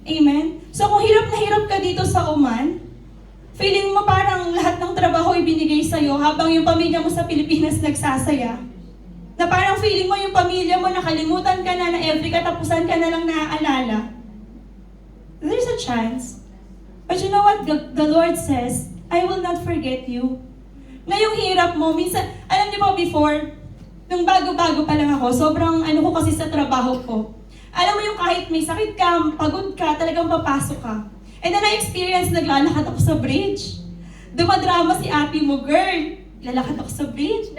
[SPEAKER 1] Amen? So kung hirap na hirap ka dito sa Oman, feeling mo parang lahat ng trabaho ibinigay sa'yo habang yung pamilya mo sa Pilipinas nagsasaya. Na parang feeling mo yung pamilya mo nakalimutan ka na every katapusan ka na lang naaalala. There's a chance. But you know what? The Lord says, I will not forget you. Na yung hirap mo, minsan, alam niyo po before, nung bago-bago pa lang ako, sobrang ano ko kasi sa trabaho ko. Alam mo yung kahit may sakit ka, pagod ka, talagang papasok ka. And then I experience, naglalakad ako sa bridge. Dumadrama si ate mo, girl. Lalakad ako sa bridge.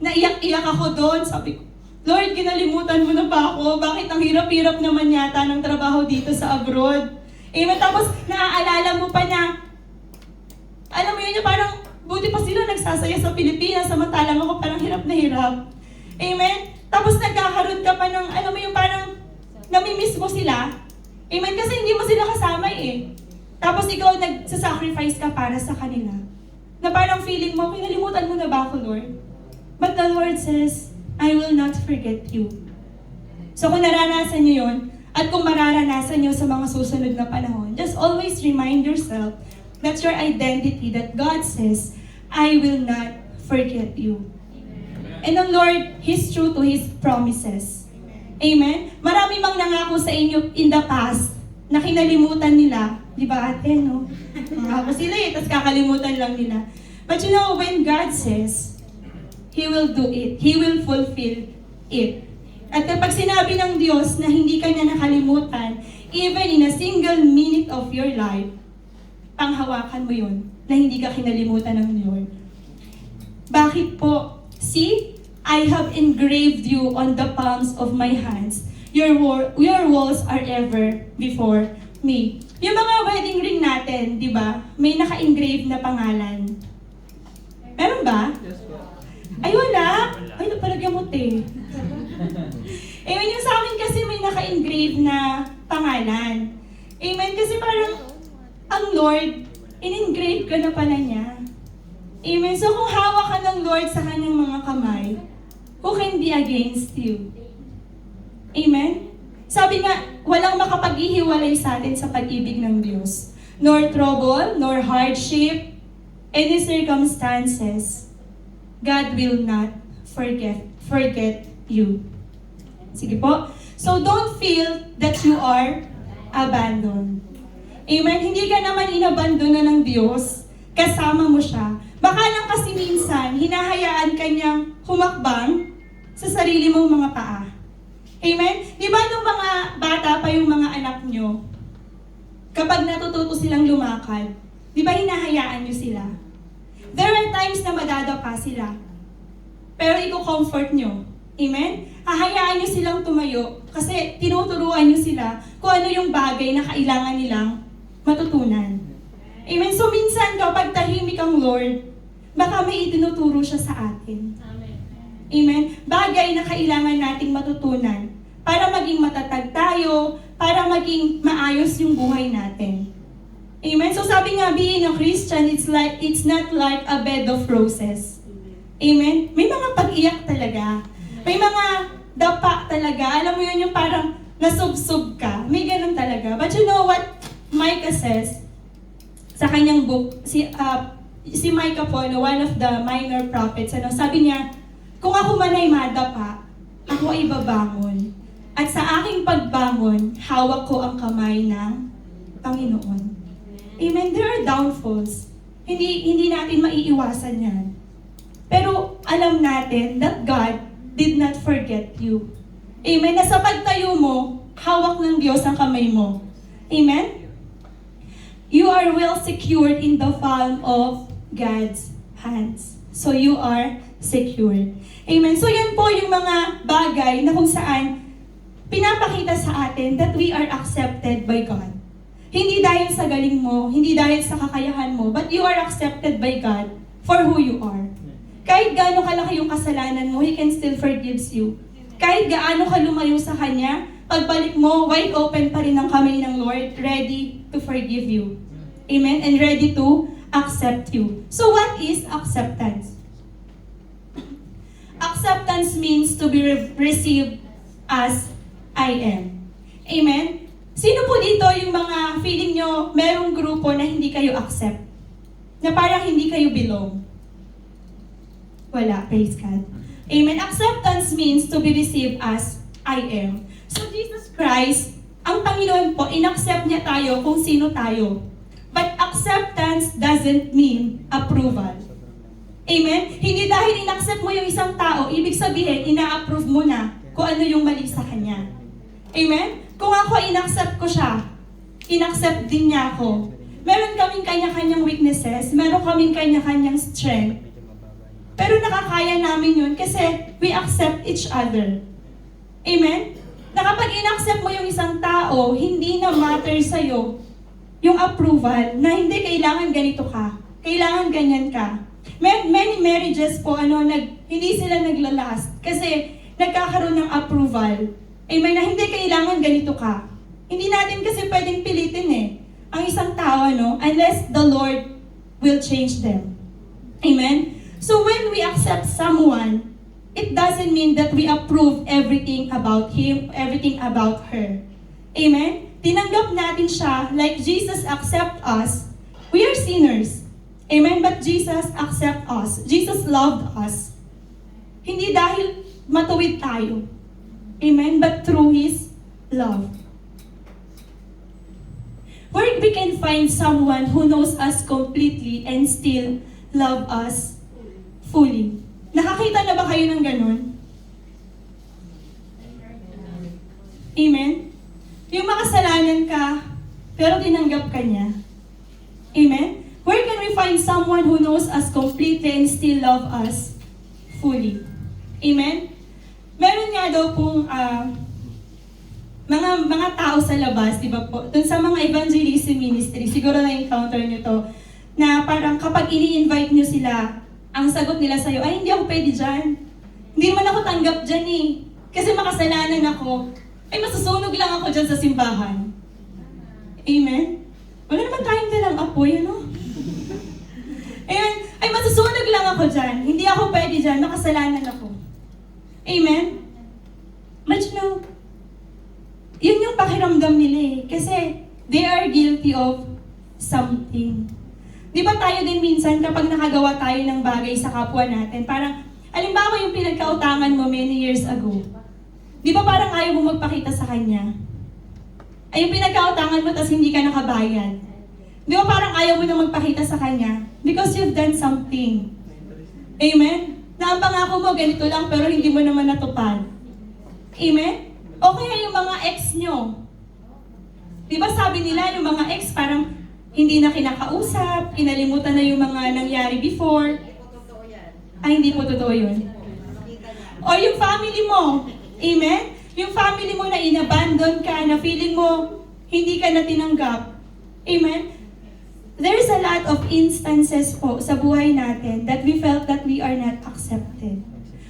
[SPEAKER 1] Naiyak-iyak ako doon. Sabi ko, Lord, kinalimutan mo na ba ako? Bakit ang hirap-hirap naman yata ng trabaho dito sa abroad? Amen. Tapos, naaalala mo pa na, alam mo yun, yung parang, buti pa sila nagsasaya sa Pilipinas, samantalang ako parang hirap na hirap. Amen? Tapos nagkakaroon ka pa ng, alam mo yung parang, namimiss mo sila. Amen? Kasi hindi mo sila kasama eh. Tapos ikaw nagsasacrifice ka para sa kanila. Na parang feeling mo, kinalimutan mo na ba ako, Lord? But the Lord says, I will not forget you. So kung naranasan nyo yun, at kung mararanasan nyo sa mga susunod na panahon, just always remind yourself, that's your identity, that God says, I will not forget you. And the Lord, He's true to His promises. Amen? Marami mang nangako sa inyo in the past na kinalimutan nila. Di ba ate, no? Nangako sila eh, tapos kakalimutan lang nila. But you know, when God says, He will do it. He will fulfill it. At kapag sinabi ng Diyos na hindi ka niya nakalimutan, even in a single minute of your life, panghawakan mo yun, na hindi ka kinalimutan ng Lord. Bakit po? See, I have engraved you on the palms of my hands. Your walls are ever before me. Yung mga wedding ring natin, di ba? May naka-engrave na pangalan. Meron ba? Ay, wala. Ay, napalagyan mo, te. Amen, yung sa amin kasi may naka-engrave na pangalan. Amen, kasi parang ang Lord, in-engrave ka na pala niya. Amen. So kung hawak ka ng Lord sa kanyang mga kamay, who can be against you? Amen? Sabi nga, walang makapaghihiwalay sa atin sa pag-ibig ng Diyos. Nor trouble, nor hardship, any circumstances, God will not forget you. Sige po. So don't feel that you are abandoned. Amen? Hindi ka naman inabandona ng Diyos. Kasama mo siya. Baka lang kasi minsan, hinahayaan ka niyang humakbang sa sarili mong mga paa. Amen? Di ba nung mga bata pa yung mga anak nyo, kapag natututo silang lumakad, di ba hinahayaan nyo sila? There are times na madadapa sila. Pero i-comfort nyo. Amen? Hahayaan nyo silang tumayo kasi tinuturuan nyo sila kung ano yung bagay na kailangan nilang matutunan. Amen? So minsan kapag tahimik ang Lord, baka may itinuturo siya sa atin. Amen? Bagay na kailangan nating matutunan para maging matatag tayo, para maging maayos yung buhay natin. Amen? So sabi nga, being a Christian, it's not like a bed of roses. Amen? May mga pag-iyak talaga. May mga dapa talaga. Alam mo yun, yung parang nasubsob ka. May ganun talaga. But you know what Micah says sa kanyang book? Si Micah po, one of the minor prophets, sabi niya, kung ako man ay madapa, ako ay babangon. At sa aking pagbangon, hawak ko ang kamay ng Panginoon. Amen? There are downfalls. Hindi natin maiiwasan yan. Pero alam natin that God did not forget you. Amen? Na sa pagtayo mo, hawak ng Diyos ang kamay mo. Amen? You are well secured in the palm of God's hands. So you are secured. Amen? So yan po yung mga bagay na kung saan pinapakita sa atin that we are accepted by God. Hindi dahil sa galing mo, hindi dahil sa kakayahan mo, but you are accepted by God for who you are. Kahit gaano kalaki yung kasalanan mo, He can still forgives you. Kahit gaano ka lumayo sa Kanya, pagbalik mo, wide open pa rin ang kamay ng Lord, ready to forgive you. Amen? And ready to accept you. So what is acceptance? Acceptance means to be received as I am. Amen? Sino po dito yung mga feeling nyo merong grupo na hindi kayo accept? Na parang hindi kayo belong? Wala, praise God. Amen. Acceptance means to be received as I am. So Jesus Christ, ang Panginoon po, inaccept niya tayo kung sino tayo. But acceptance doesn't mean approval. Amen? Hindi dahil inaccept mo yung isang tao, ibig sabihin, ina-approve mo na kung ano yung mali sa kanya. Amen? Kung ako inaccept ko siya, inaccept din niya ako. Meron kaming kanya-kanyang weaknesses, meron kaming kanya-kanyang strength. Pero nakakaya namin yun kasi we accept each other. Amen? Na kapag in-accept mo yung isang tao, hindi na matter sa'yo yung approval na hindi kailangan ganito ka, kailangan ganyan ka. Many marriages po, hindi sila naglalast kasi nagkakaroon ng approval. Amen? Na hindi kailangan ganito ka. Hindi natin kasi pwedeng pilitin ang isang tao, unless the Lord will change them. Amen? So when we accept someone, it doesn't mean that we approve everything about him, everything about her. Amen? Tinanggap natin siya like Jesus accept us. We are sinners. Amen? But Jesus accept us. Jesus loved us. Hindi dahil matuwid tayo. Amen? But through His love. Where we can find someone who knows us completely and still love us fully. Nakakita na ba kayo ng ganun? Amen? Yung makasalanan ka, pero tinanggap ka niya. Amen? Where can we find someone who knows us completely and still love us fully? Amen? Meron nga daw pong mga tao sa labas, di ba po? Dun sa mga evangelism ministry, siguro na-encounter nyo to, na parang kapag ini-invite nyo sila, ang sagot nila sa'yo, ay hindi ako pwede dyan. Hindi naman ako tanggap dyan Kasi makasalanan ako. Ay masusunog lang ako dyan sa simbahan. Amen? Wala naman tayong dalang apoy, Ayan, ay masusunog lang ako dyan. Hindi ako pwede dyan, makasalanan ako. Amen? But yun yung pakiramdam nila Kasi they are guilty of something. Di ba tayo din minsan kapag nakagawa tayo ng bagay sa kapwa natin, parang, alimbawa yung pinagkautangan mo many years ago, di ba parang ayaw mo magpakita sa kanya? Ay yung pinagkautangan mo tapos hindi ka nakabayad. Di ba parang ayaw mo na magpakita sa kanya? Because you've done something. Amen? Na ang pangako mo ganito lang pero hindi mo naman natupad. Amen? O kaya yung mga ex nyo. Di ba sabi nila yung mga ex parang hindi na kinakausap, kinalimutan na yung mga nangyari before.
[SPEAKER 2] Hindi po totoo yan.
[SPEAKER 1] Ay, hindi po totoo yun. O yung family mo, amen? Yung family mo na inabandon ka, na feeling mo hindi ka na tinanggap. Amen? There's a lot of instances po sa buhay natin that we felt that we are not accepted.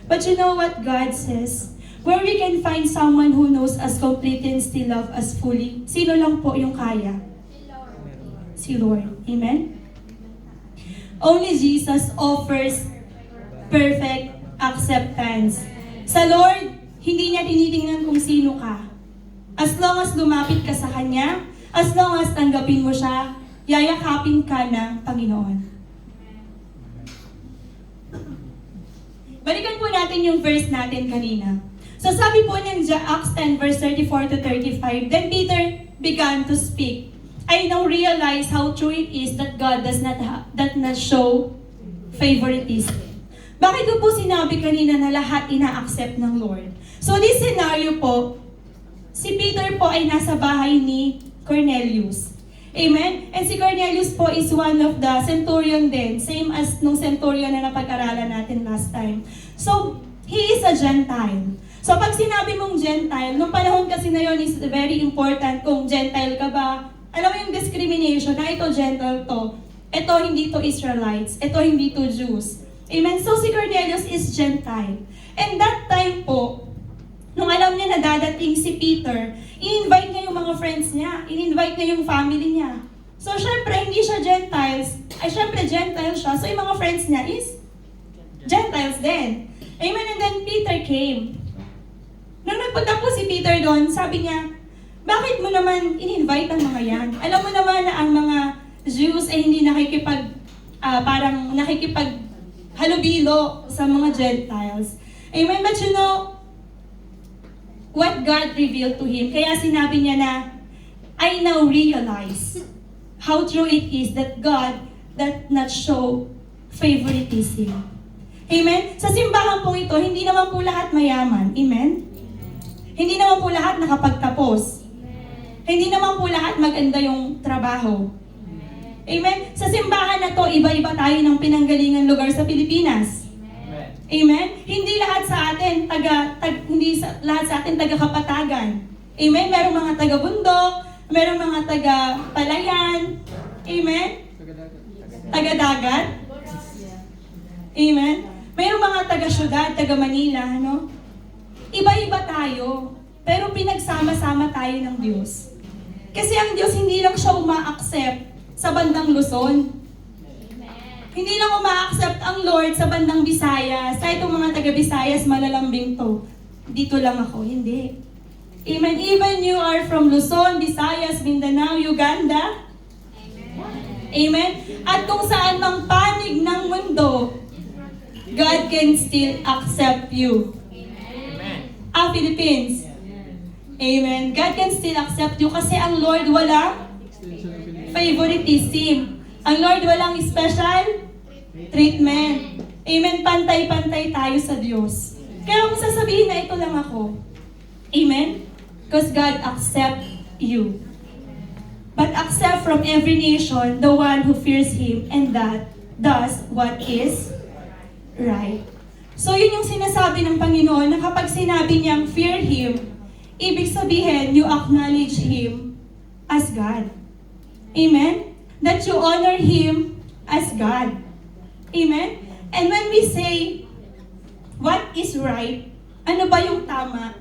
[SPEAKER 1] But you know what God says? Where we can find someone who knows us completely and still love us fully. Sino lang po yung kaya? Si Lord. Amen? Only Jesus offers perfect acceptance. Sa Lord, hindi niya tinitingnan kung sino ka. As long as lumapit ka sa Kanya, as long as tanggapin mo siya, yayakapin ka ng Panginoon. Balikan po natin yung verse natin kanina. So sabi po ng Acts 10 verse 34 to 35, Then Peter began to speak. I now realize how true it is that God does not show favoritism. Bakit ko po sinabi kanina na lahat ina-accept ng Lord? So this scenario po, si Peter po ay nasa bahay ni Cornelius. Amen? And si Cornelius po is one of the centurion din, same as nung centurion na napag-aralan natin last time. So, he is a Gentile. So, pag sinabi mong Gentile, nung panahon kasi na yun is very important kung Gentile ka ba. Alam mo yung discrimination na ito Gentile to, ito hindi to Israelites, ito hindi to Jews. Amen? So, si Cornelius is Gentile. And that time po, nung alam niya na dadating si Peter, in-invite niya yung mga friends niya, in-invite niya yung family niya. So, syempre, hindi siya Gentiles, ay syempre, Gentile siya, so yung mga friends niya is Gentiles din. Amen? And then Peter came. Nung nagpunta po si Peter doon, sabi niya, bakit mo naman in-invite ang mga yan? Alam mo naman na ang mga Jews ay hindi parang nakikipaghalubilo sa mga Gentiles. Amen? But you know, what God revealed to him. Kaya sinabi niya na, I now realize how true it is that God does not show favoritism. Amen? Sa simbahan po ito, hindi naman po lahat mayaman. Amen? Hindi naman po lahat nakapagtapos. Hindi naman po lahat maganda yung trabaho. Amen? Sa simbahan na to, iba-iba tayo ng pinanggalingan lugar sa Pilipinas. Amen? Hindi lahat sa atin lahat sa atin taga-kapatagan. Amen? Merong mga taga-bundok, merong mga taga-palayan. Amen? Taga-dagat. Amen? Merong mga taga-syudad, taga-Manila, no? Iba-iba tayo, pero pinagsama-sama tayo ng Diyos. Kasi ang Diyos hindi lang siya uma-accept sa bandang Luzon. Hindi lang uma-accept ang Lord sa bandang Visayas. Kahit itong mga taga-Visayas, malalambing to. Dito lang ako. Hindi. Amen. Even you are from Luzon, Visayas, Mindanao, Uganda. Amen. At kung saan mang panig ng mundo, God can still accept you. Philippines. Amen. God can still accept you kasi ang Lord walang favoritism. Ang Lord walang special treatment. Amen. Pantay-pantay tayo sa Diyos. Kaya kung sasabihin na ito lang ako. Amen. Because God accept you. But accept from every nation the one who fears Him and that does what is right. So yun yung sinasabi ng Panginoon na kapag sinabi niyang fear Him, ibig sabihin you acknowledge Him as God. Amen? That you honor Him as God. Amen? And when we say, what is right, ano ba yung tama,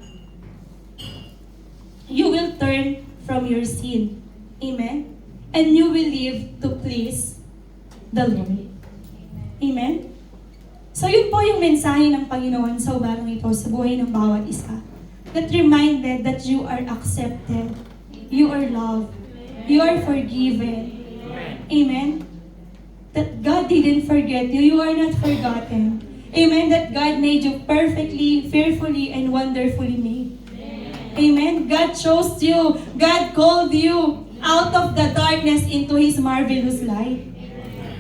[SPEAKER 1] you will turn from your sin. Amen? And you will live to please the Lord. Amen? So yun po yung mensahe ng Panginoon sa umagang ito sa buhay ng bawat isa. That reminded that you are accepted, you are loved, you are forgiven. Amen? That God didn't forget you, you are not forgotten. Amen? That God made you perfectly, fearfully, and wonderfully made. Amen? God chose you, God called you out of the darkness into His marvelous light.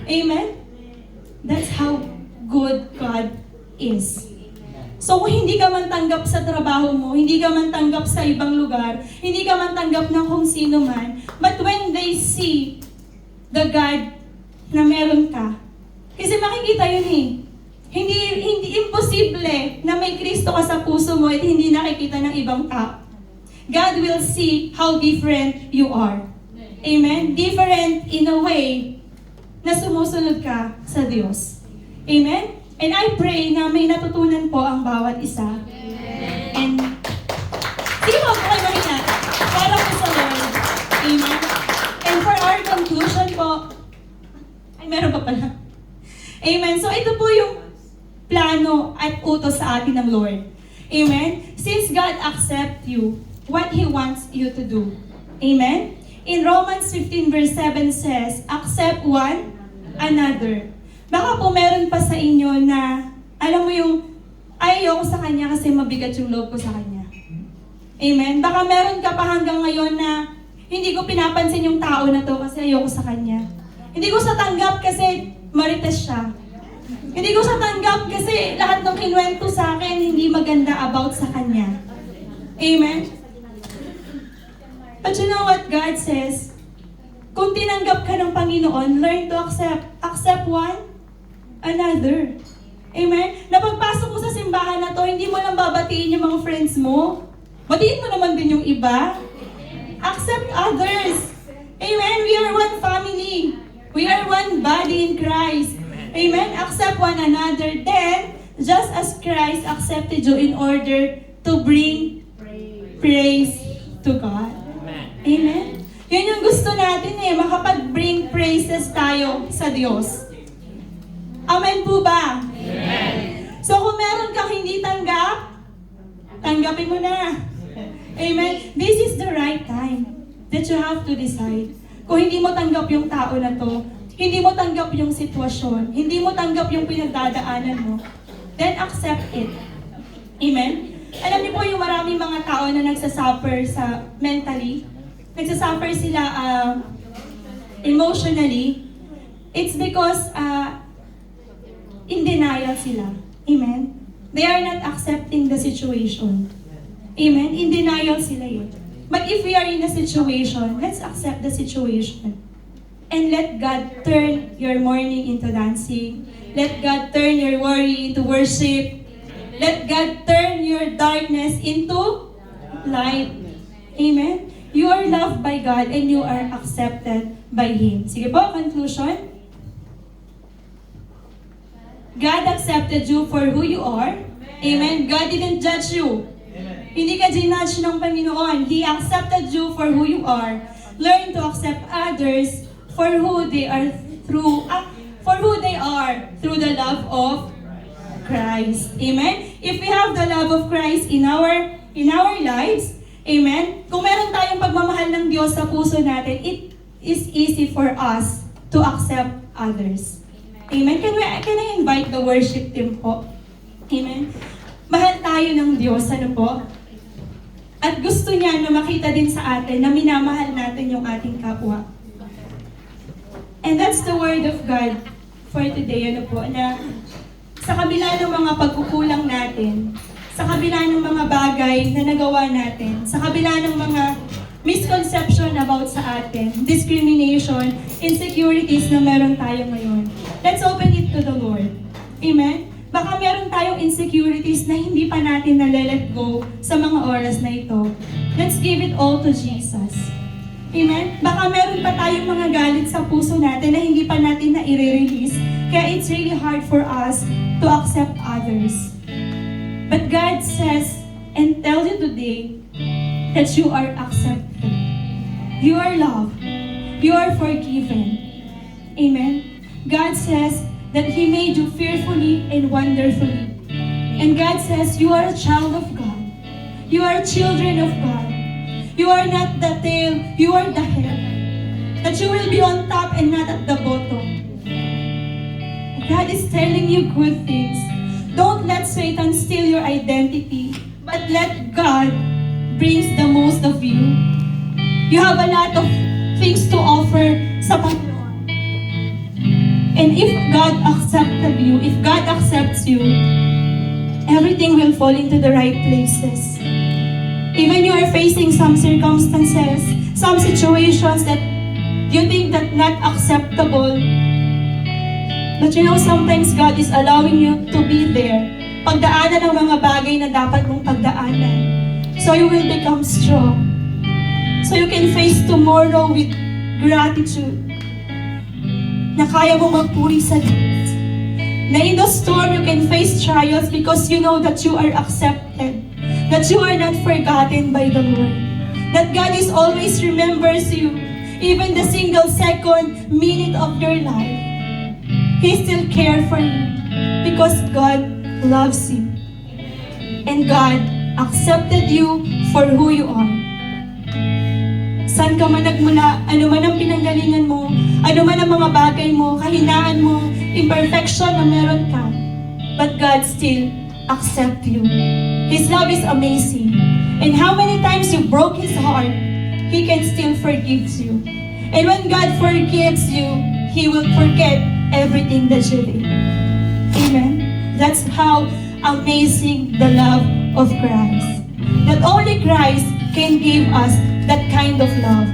[SPEAKER 1] Amen? That's how good God is. So kung hindi ka man tanggap sa trabaho mo, hindi ka man tanggap sa ibang lugar, hindi ka man tanggap ng kung sino man, but when they see the God na meron ka, kasi makikita yun eh. Hindi imposible na may Kristo ka sa puso mo at hindi nakikita ng ibang tao. God will see how different you are. Amen? Different in a way na sumusunod ka sa Diyos. Amen? And I pray na may natutunan po ang bawat isa. And sige po, okay ba rin natin? Para po sa Lord. Amen. And for our conclusion po, ay meron pa pala. Amen. So ito po yung plano at utos sa atin ng Lord. Amen. Since God accepts you, what He wants you to do. Amen. In Romans 15 verse 7 says, accept one another. Baka po meron pa sa inyo na, alam mo yung, ayoko sa Kanya kasi mabigat yung loob ko sa Kanya. Amen. Baka meron ka pa hanggang ngayon na, hindi ko pinapansin yung tao na to kasi ayoko sa Kanya. Hindi ko sa tanggap kasi marites siya. Hindi ko sa tanggap kasi lahat ng kinuwento sa akin hindi maganda about sa Kanya. Amen? But you know what God says? Kung tinanggap ka ng Panginoon, learn to accept. Accept one another. Amen? Napagpasok mo sa simbahan na to, hindi mo lang babatiin yung mga friends mo. Batiin mo naman din yung iba. Accept others. Amen? We are one family. We are one body in Christ. Amen? Accept one another. Then, just as Christ accepted you in order to bring praise to God. Amen? Yun yung gusto natin makapag-bring praises tayo sa Diyos. Amen po ba? Amen. So kung meron kang hindi tanggap, tanggapin mo na. Amen? This is the right time that you have to decide. Kung hindi mo tanggap yung tao na to, hindi mo tanggap yung sitwasyon, hindi mo tanggap yung pinagdadaanan mo, then accept it. Amen? Alam niyo po yung maraming mga tao na nagsasuffer sa mentally, nagsasuffer sila emotionally, it's because in denial sila. Amen? They are not accepting the situation. Amen? In denial sila yun. But if we are in a situation, let's accept the situation. And let God turn your mourning into dancing. Let God turn your worry into worship. Let God turn your darkness into light. Amen? You are loved by God and you are accepted by Him. Sige po, conclusion. God accepted you for who you are. Amen? God didn't judge you. Hindi ka ginudge ng Panginoon. He accepted you for who you are. Learn to accept others for who they are through the love of Christ. Amen? If we have the love of Christ in our lives, amen? Kung meron tayong pagmamahal ng Diyos sa puso natin, it is easy for us to accept others. Amen? Can I invite the worship team po? Amen? Mahal tayo ng Diyos, ano po? At gusto niya na makita din sa atin na minamahal natin yung ating kapwa. And that's the word of God for today, ano po, na sa kabila ng mga pagkukulang natin, sa kabila ng mga bagay na nagawa natin, sa kabila ng mga misconception about sa atin, discrimination, insecurities na meron tayo ngayon, let's open it to the Lord. Amen? Baka meron tayong insecurities na hindi pa natin na-let go sa mga oras na ito. Let's give it all to Jesus. Amen? Baka meron pa tayong mga galit sa puso natin na hindi pa natin na i-release. Kaya it's really hard for us to accept others. But God says and tells you today that you are accepted. You are loved. You are forgiven. Amen? God says that He made you fearfully and wonderfully. And God says, you are a child of God. You are children of God. You are not the tail, you are the head. That you will be on top and not at the bottom. God is telling you good things. Don't let Satan steal your identity, but let God brings the most of you. You have a lot of things to offer sa Panginoon. And if God accepted you, if God accepts you, everything will fall into the right places. Even you are facing some circumstances, some situations that you think that not acceptable. But you know, sometimes God is allowing you to be there. Pagdaanan ng mga bagay na dapat mong pagdaanan. So you will become strong. So you can face tomorrow with gratitude. Na kaya mo magpuri sa Diyos. Na in the storm, you can face trials because you know that you are accepted, that you are not forgotten by the Lord, that God is always remembers you, even the single second, minute of your life. He still cares for you because God loves you. And God accepted you for who you are. Saan ka man nagmula, ano man ang pinanggalingan mo, ano man ang mga bagay mo, kahinaan mo, imperfection na meron ka, but God still accept you. His love is amazing. And how many times you broke His heart, He can still forgive you. And when God forgives you, He will forget everything that you did. Amen? That's how amazing the love of Christ. That only Christ can give us that kind of love.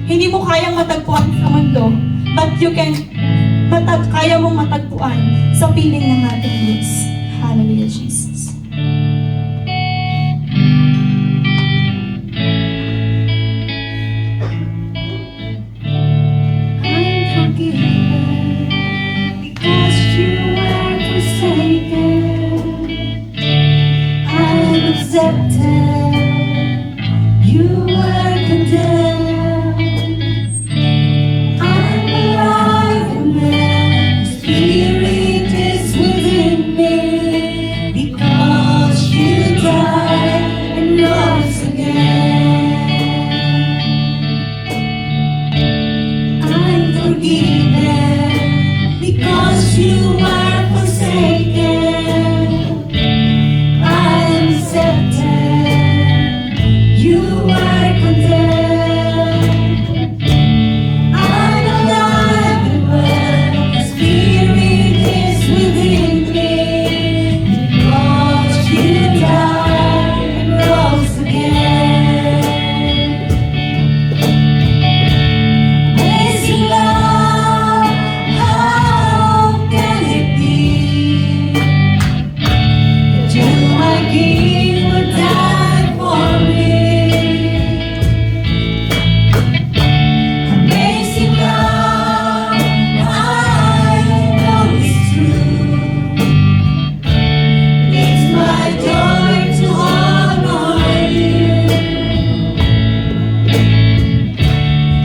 [SPEAKER 1] Hindi mo kayang matagpuan sa mundo, but you can kaya mong matagpuan sa piling ng ating Diyos. Hallelujah, Jesus. I'm forgiven because you were forsaken. I'm accepted. You were condemned. I'm alive and the Spirit is within me because you died and rose again. I'm forgiven because you were forsaken. I'm accepted. You were condemned. I'm alive and well. The Spirit is within me because you died and rose again. Amazing love, how can it be that you, my King, would die for me? Amazing love, I know it's true. It's my joy to honor you.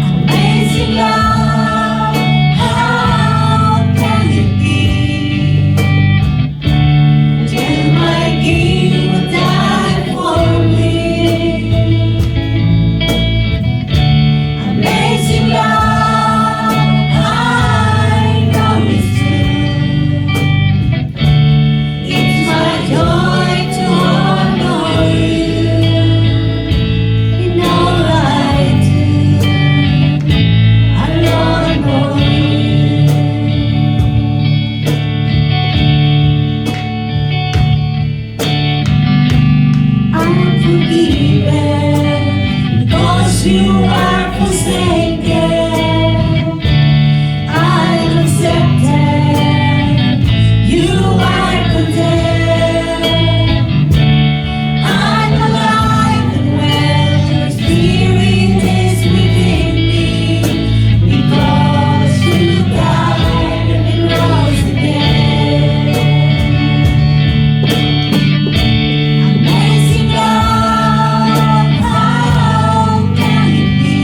[SPEAKER 1] Amazing love, how can it be that my King would die for me? Amazing love, I know it's true. It's my joy to honor you in all I do. I honor you. I'm forgiven because you are forsaken. I'm accepted. You are condemned. I'm alive and well. Your Spirit is within me because you died and rose again. Amazing love, how can it be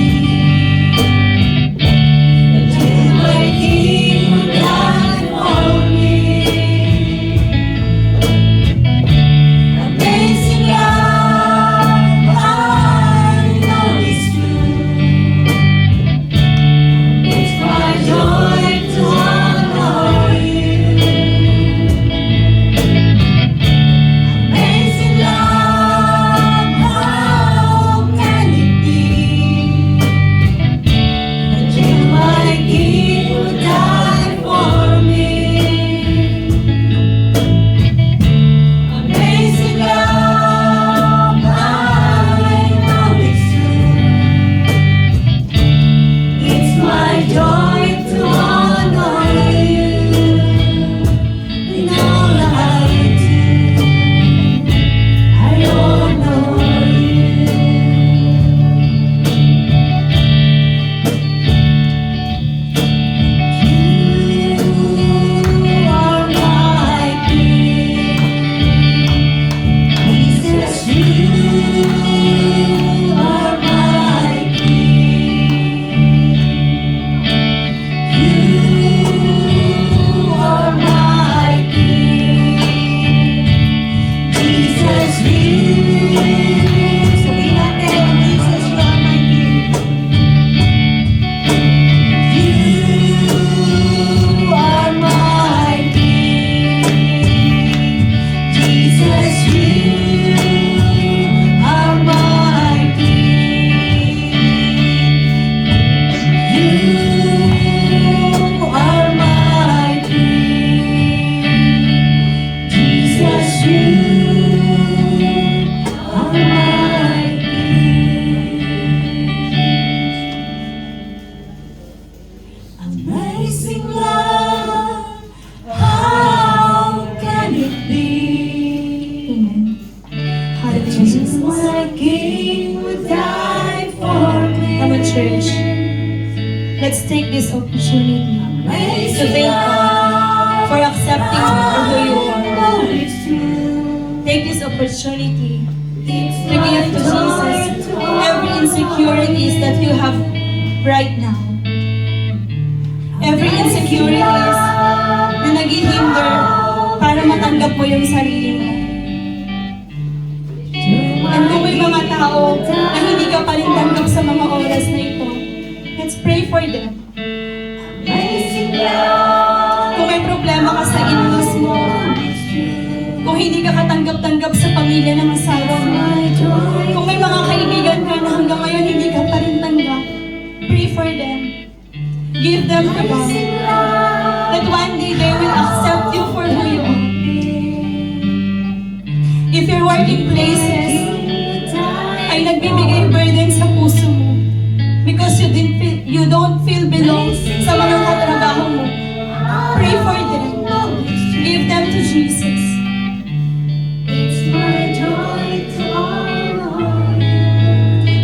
[SPEAKER 1] Sabihin natin, Jesus, you are my King. You are my King. Jesus, you are my King. You are my King. Jesus, you are my King. Amazing love, how can it be? Amen. That Jesus, my King, would die for me. Come on, church. Let's take this opportunity to thank God for accepting you for who you are. Take this opportunity to give to Jesus every insecurities that you have right now. Every insecurities na nag-hinder para matanggap mo yung sarili mo. And kung may mga tao na hindi ka pa rin tanggap sa mga oras na ito, let's pray for them. Kung may problema ka sa in-laws mo, kung hindi ka katanggap-tanggap sa pamilya ng asawa mo, kung may mga kaibigan ka na hanggang ngayon hindi ka pa rin tanggap, pray for them. Give them the love. That one day they will accept you for who you are. If your working places ay nagbibigay burden sa puso mo because you don't feel belong sa mga katrabaho mo, pray for them. Give them to Jesus.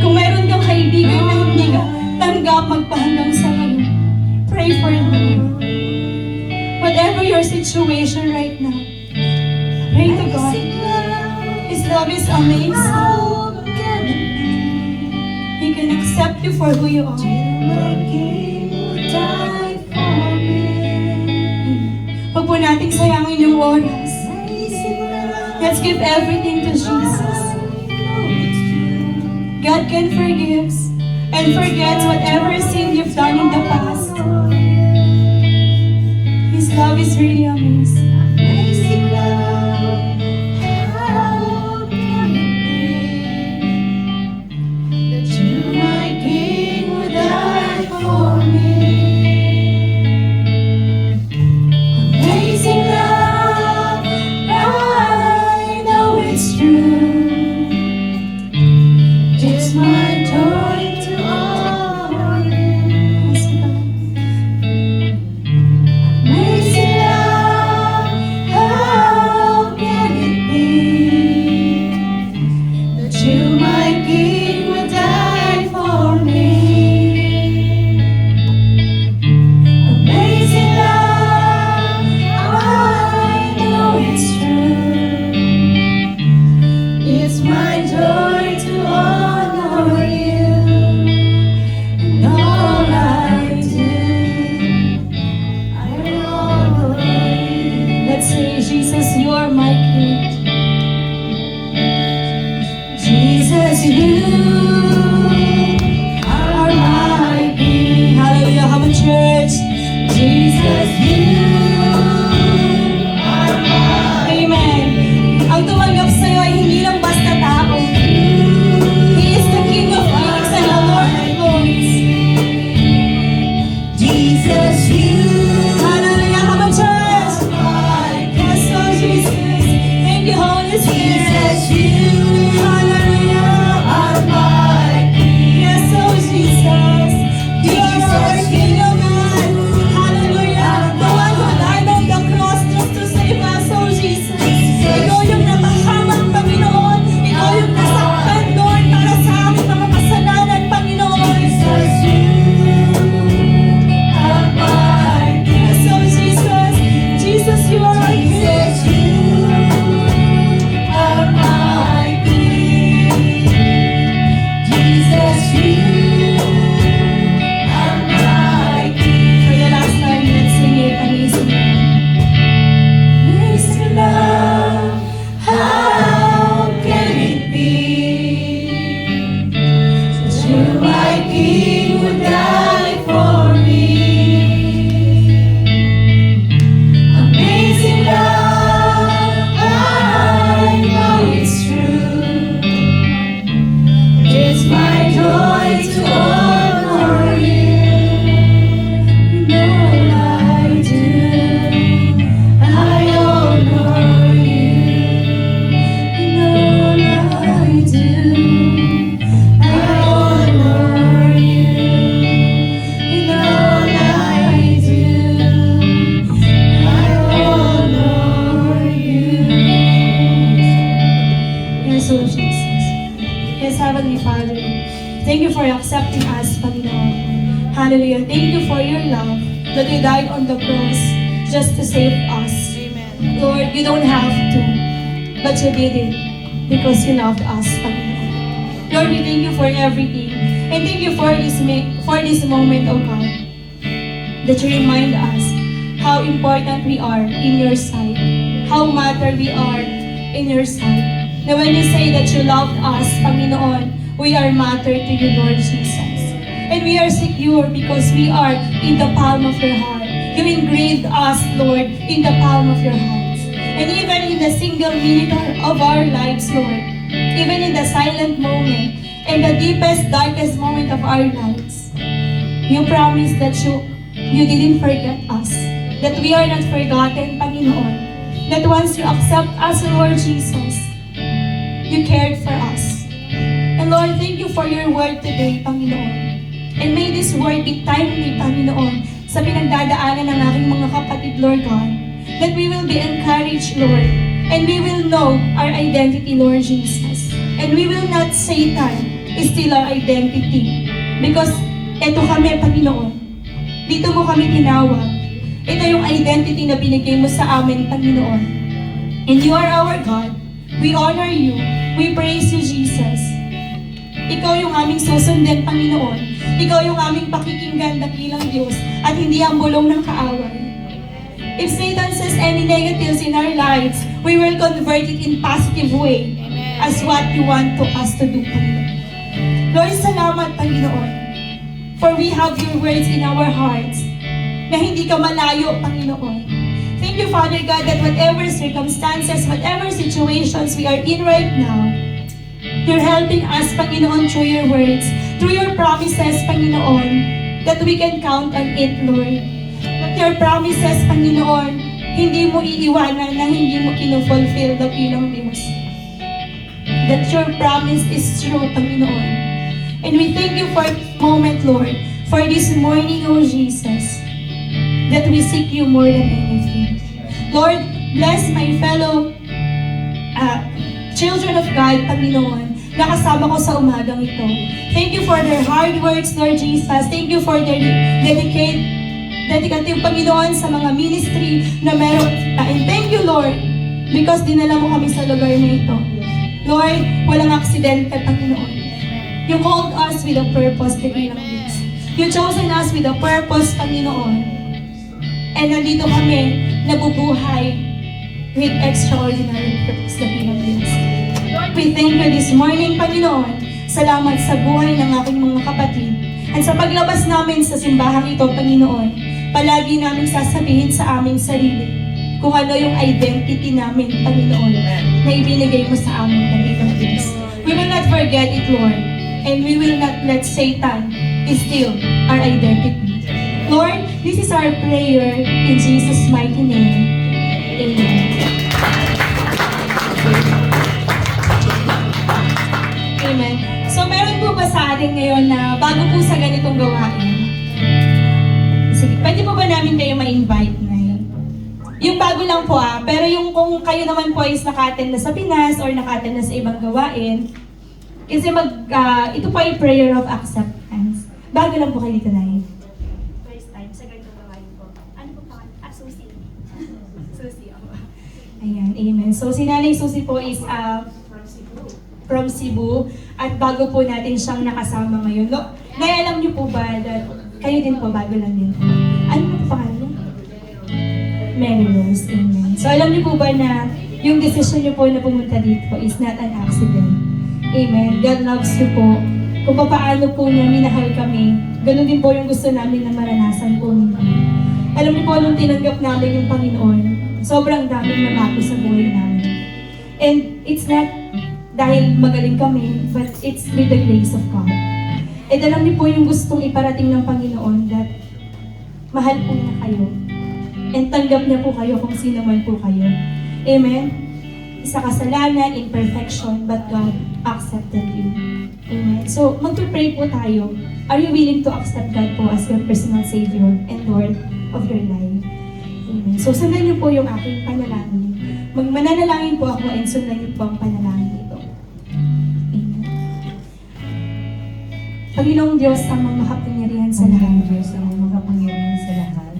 [SPEAKER 1] Kung meron kang kaibigan na hindi ka tanggap magpahanggang sa ngayon, pray for them. Whatever your situation right now, pray to God. His love is amazing. He can accept you for who you are. Huwag po nating sayangin yung oras. Let's give everything to Jesus. God can forgive and forget whatever sin you've done in the past. His love is really amazing. It's my joy to honor you. Amazing love, Yes, Lord Jesus. Yes, Heavenly Father, thank you for accepting us, Panginoon. Hallelujah. Thank you for your love that you died on the cross just to save us.
[SPEAKER 2] Amen.
[SPEAKER 1] Lord, you don't have to, but you did it because you loved us, Panginoon. Lord, we thank you for everything. And thank you for this moment, oh God, that you remind us how important we are in your sight, how matter we are in your sight. Now when you say that you loved us, Panginoon, we are matter to you, Lord Jesus. And we are secure because we are in the palm of your heart. You engraved us, Lord, in the palm of your hands. And even in the single minute of our lives, Lord, even in the silent moment, in the deepest, darkest moment of our lives, you promised that you didn't forget us, that we are not forgotten, Panginoon, that once you accept us, Lord Jesus, you cared for us. And Lord, thank you for your word today, Panginoon. And may this word be timely, Panginoon, sa pinagdadaanan ng aking mga kapatid, Lord God, that we will be encouraged, Lord, and we will know our identity, Lord Jesus. And we will not Satan steal our identity. Because eto kami, Panginoon. Dito mo kami tinawag. Ito yung identity na binigay mo sa amin, Panginoon. And you are our God. We honor you. We praise you, Jesus. Ikaw yung aming susundin, Panginoon. Ikaw yung aming pakikinggan, dakilang Diyos, at hindi ang bulong ng kaaway. If Satan says any negatives in our lives, we will convert it in positive way as what you want to us to do, Panginoon. Lord, salamat, Panginoon, for we have your words in our hearts na hindi ka malayo, Panginoon. Thank you, Father God, that whatever circumstances, whatever situations we are in right now, you're helping us, Panginoon, through your words, through your promises, Panginoon, that we can count on it, Lord. That your promises, Panginoon, hindi mo iiwanan na hindi mo kinufulfill the bilang Diyos. That your promise is true, Panginoon. And we thank you for this moment, Lord, for this morning, O Jesus, that we seek you more than anything. Lord, bless my fellow children of God, Panginoon, na kasama ko sa umagang ito. Thank you for their hard works, Lord Jesus. Thank you for their dedicative, Panginoon, sa mga ministry na meron. And thank you, Lord, because dinala mo kami sa lugar na ito. Lord, walang aksidente, Panginoon. You called us with a purpose, Dakilang Diyos. You chosen us with a purpose, Panginoon. And nandito kami, nabubuhay with extraordinary purpose, Dakilang Diyos. Lord, we thank you this morning, Panginoon. Salamat sa buhay ng aking mga kapatid. At sa paglabas namin sa simbahang ito, Panginoon, palagi namin sasabihin sa aming sarili kung ano yung identity namin, Panginoon, na ibinigay mo sa amin, Dakilang Diyos. We will not forget it, Lord. And we will not let Satan steal our identity. Lord, this is our prayer in Jesus' mighty name. Amen. Amen. So meron po ba sa atin ngayon na bago po sa ganitong gawain? Sige, pwede po ba namin kayo ma-invite na yung bago lang po pero yung kung kayo naman po is naka-attend na sa Pinas or naka-attend na sa ibang gawain, kasi ito po ay prayer of acceptance. Bago lang po kayo dito na first time sa ganitong gawain po. Ano po pa? Susie. Susie ako. Ayan, amen. So si Nanay Susie po is from Cebu. At bago po natin siyang nakasama ngayon. Nay, alam niyo po ba that kayo din po, bago lang din po. Ano po pangalan? Mary Rose, amen. So alam niyo po ba na yung decision niyo po na pumunta dito is not an accident. Amen. God loves you po. Kung paano po niya minahal kami, ganun din po yung gusto namin na maranasan po ninyo. Alam niyo po, nung tinanggap namin yung Panginoon, sobrang daming nabago sa buhay namin. And it's not dahil magaling kami, but it's with the grace of God. And alam niyo po yung gustong iparating ng Panginoon that mahal po niya kayo. And tanggap niya po kayo kung sino man po kayo. Amen? Sa kasalanan, imperfection, but God accepted you. Amen. So, magpipray po tayo. Are you willing to accept God po as your personal Savior and Lord of your life? Amen. So, sundan niyo po yung aking panalangin. Mananalangin po ako and sundan niyo po ang panalangin ito. Panginoong Diyos, ang makapangyarihan sa lahat.
[SPEAKER 4] Diyos ang makapangyarihan sa lahat.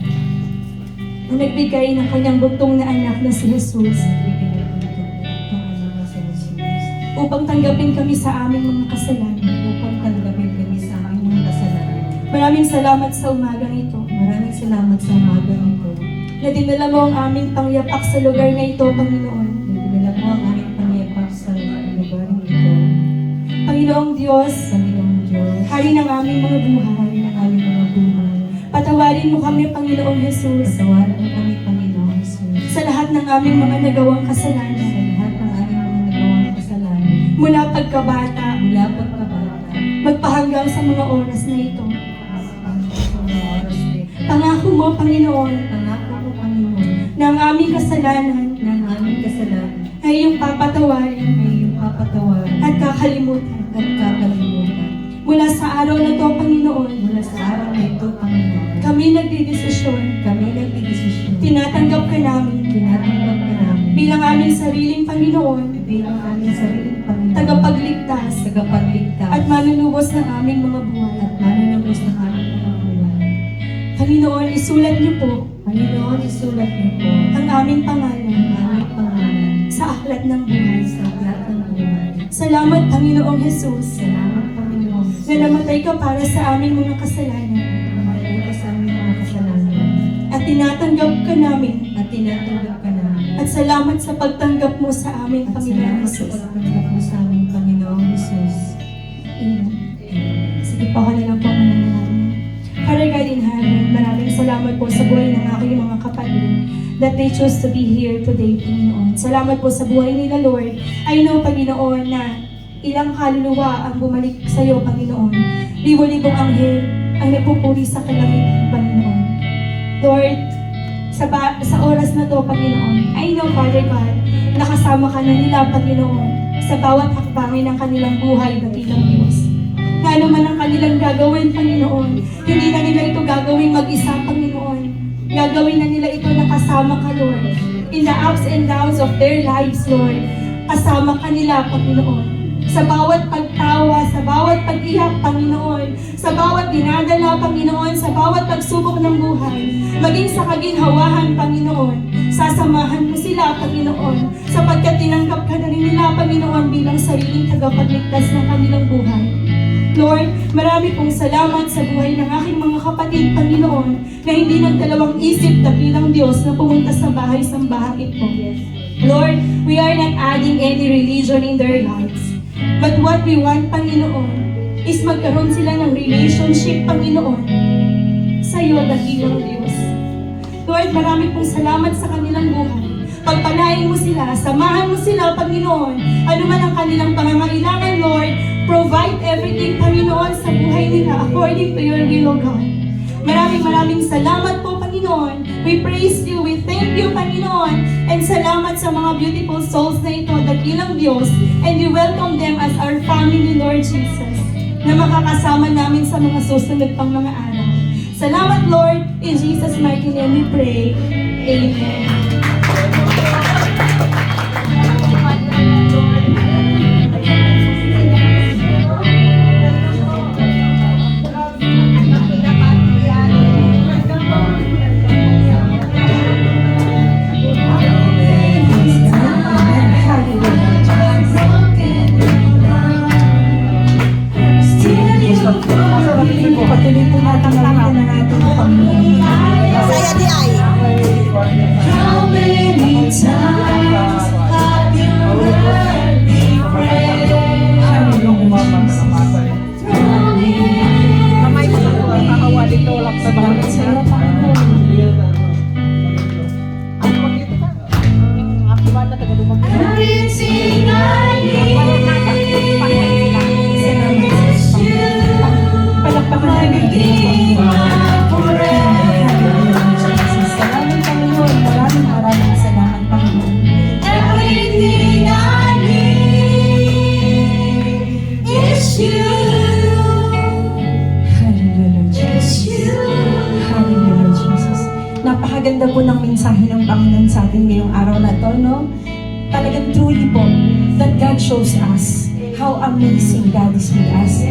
[SPEAKER 1] Na nagbigay ng kanyang bugtong na anak na si Jesus upang tanggapin kami sa aming mga kasalanan.
[SPEAKER 4] Upang tanggapin kami sa aming mga kasalanan.
[SPEAKER 1] Maraming salamat sa umagang ito
[SPEAKER 4] Maraming salamat sa umagang ito.
[SPEAKER 1] na dinala mo ang aming pangyapak sa lugar na ito, Panginoon.
[SPEAKER 4] Dinala mo ang aming pangyapak sa lugar ito.
[SPEAKER 1] Panginoong Diyos,
[SPEAKER 4] Panginoong Diyos,
[SPEAKER 1] Hari ng aming mga buhay,
[SPEAKER 4] hari ng aming mga buhay.
[SPEAKER 1] patawarin mo kami, Panginoong Jesus,
[SPEAKER 4] Patawarin mo kami, Panginoong Jesus.
[SPEAKER 1] sa lahat ng aming mga nagawang
[SPEAKER 4] Sa
[SPEAKER 1] kasalanan.
[SPEAKER 4] lahat ng aming mga nagawang kasalanan.
[SPEAKER 1] Mula pagkabata,
[SPEAKER 4] Mula pagkabata.
[SPEAKER 1] magpahanggang sa mga oras na ito.
[SPEAKER 4] Sa mga oras na ito.
[SPEAKER 1] Pangako mo, Panginoon,
[SPEAKER 4] Pangako ko, Panginoon,
[SPEAKER 1] na ang aming kasalanan
[SPEAKER 4] na ang aming kasalanan
[SPEAKER 1] ay iyong papatawarin
[SPEAKER 4] ay iyong papatawarin
[SPEAKER 1] at kakalimutan.
[SPEAKER 4] at kakalimutan.
[SPEAKER 1] Mula sa araw na to, Panginoon,
[SPEAKER 4] Mula sa araw na ito, Panginoon,
[SPEAKER 1] kami nagdidesisyon,
[SPEAKER 4] kami nagdidesisyon.
[SPEAKER 1] tinatanggap ka namin
[SPEAKER 4] Tinatanggap ka namin
[SPEAKER 1] bilang aming sariling Panginoon,
[SPEAKER 4] bilang aming sariling Panginoon,
[SPEAKER 1] tagapagligtas
[SPEAKER 4] tagapagligtas,
[SPEAKER 1] at manunubos ng aming mga buhay.
[SPEAKER 4] at manunubos ng aming mga buhay.
[SPEAKER 1] Panginoon, isulat niyo po
[SPEAKER 4] Panginoon, isulat niyo po
[SPEAKER 1] ang aming pangalan
[SPEAKER 4] ang aming pangalan
[SPEAKER 1] sa aklat ng buhay.
[SPEAKER 4] sa aklat ng buhay.
[SPEAKER 1] Salamat, Panginoong Jesus,
[SPEAKER 4] Salamat, Panginoon,
[SPEAKER 1] na namatay ka para sa aming mga kasalanan
[SPEAKER 4] namatay ka sa aming mga kasalanan
[SPEAKER 1] at tinatanggap ka namin.
[SPEAKER 4] at tinatanggap ka namin.
[SPEAKER 1] At salamat sa pagtanggap mo sa aming
[SPEAKER 4] At
[SPEAKER 1] Panginoong
[SPEAKER 4] salamat sa
[SPEAKER 1] Jesus.
[SPEAKER 4] pagtanggap mo sa aming Panginoong Jesus.
[SPEAKER 1] Amen. Sige po, ako na lang po mananalangin. Father God in heaven, maraming salamat po sa buhay ng aking mga kapatid that they chose to be here today, Panginoon. Salamat po sa buhay nila, Lord. I know, Panginoon, na ilang kaluluwa ang bumalik sa iyo, Panginoon. Libo-libong anghel ang nagpupuri sa kalangitan, Panginoon. Lord, sa oras na to, Panginoon, I know, Father God, nakasama ka na nila, Panginoon, sa bawat hakbangin ng kanilang buhay, dakilang Diyos. Nga naman ang kanilang gagawin, Panginoon, hindi na nila ito gagawin mag-isa, Panginoon. Gagawin na nila ito nakasama ka, Lord. In the ups and downs of their lives, Lord, kasama ka nila, Panginoon. Sa bawat pagtawa, sa bawat pag-iyak, Panginoon, sa bawat dinadala, Panginoon, sa bawat pagsubok ng buhay, maging sa kaginhawahan, Panginoon, sasamahan mo sila, Panginoon, sapagkat tinanggap ka na rin nila, Panginoon, bilang sariling tagapagligtas ng kanilang buhay. Lord, marami pong salamat sa buhay ng aking mga kapatid, Panginoon, na hindi nagdalawang isip na bilang Diyos na pumunta sa bahay-sambahan ito. Lord, we are not adding any religion in their lives. But what we want, Panginoon, is magkaroon sila ng relationship, Panginoon, sa iyo, dakilang Diyos. Lord, marami pong salamat sa kanilang buhay. Pagpalain mo sila, samahan mo sila, Panginoon. Ano man ang kanilang pangangailangan, Lord, provide everything, Panginoon, sa buhay nila according to your will, O God. Maraming salamat po, Panginoon. We praise you, we thank you, Panginoon. And salamat sa mga beautiful souls na ito, dakilang Diyos. And we welcome them as our family, Lord Jesus, na makakasama namin sa mga susunod pang mga araw. Salamat, Lord. In Jesus' mighty name we pray. Amen.
[SPEAKER 4] Patuloy po natin ang ating Panginoon.
[SPEAKER 2] Saya di ay.
[SPEAKER 1] How many times have you heard me pray?
[SPEAKER 2] Kamay ko sa mga kahawa dito lang sa mga
[SPEAKER 4] Salamat sa iyo, Panginoon.
[SPEAKER 2] Ang magkita ka. Ang akibat na taga-lumag.
[SPEAKER 1] Everything I need is you.
[SPEAKER 4] Palakpakan natin. Salamat, Panginoon. Maraming salamat, Panginoon.
[SPEAKER 1] Everything I need is you.
[SPEAKER 4] Hallelujah, Jesus. Hallelujah, Jesus. Napakaganda po ng mensahe ng Panginoon sa atin ngayong araw na to, no? Talagang truly po, that God shows us how amazing God is with us.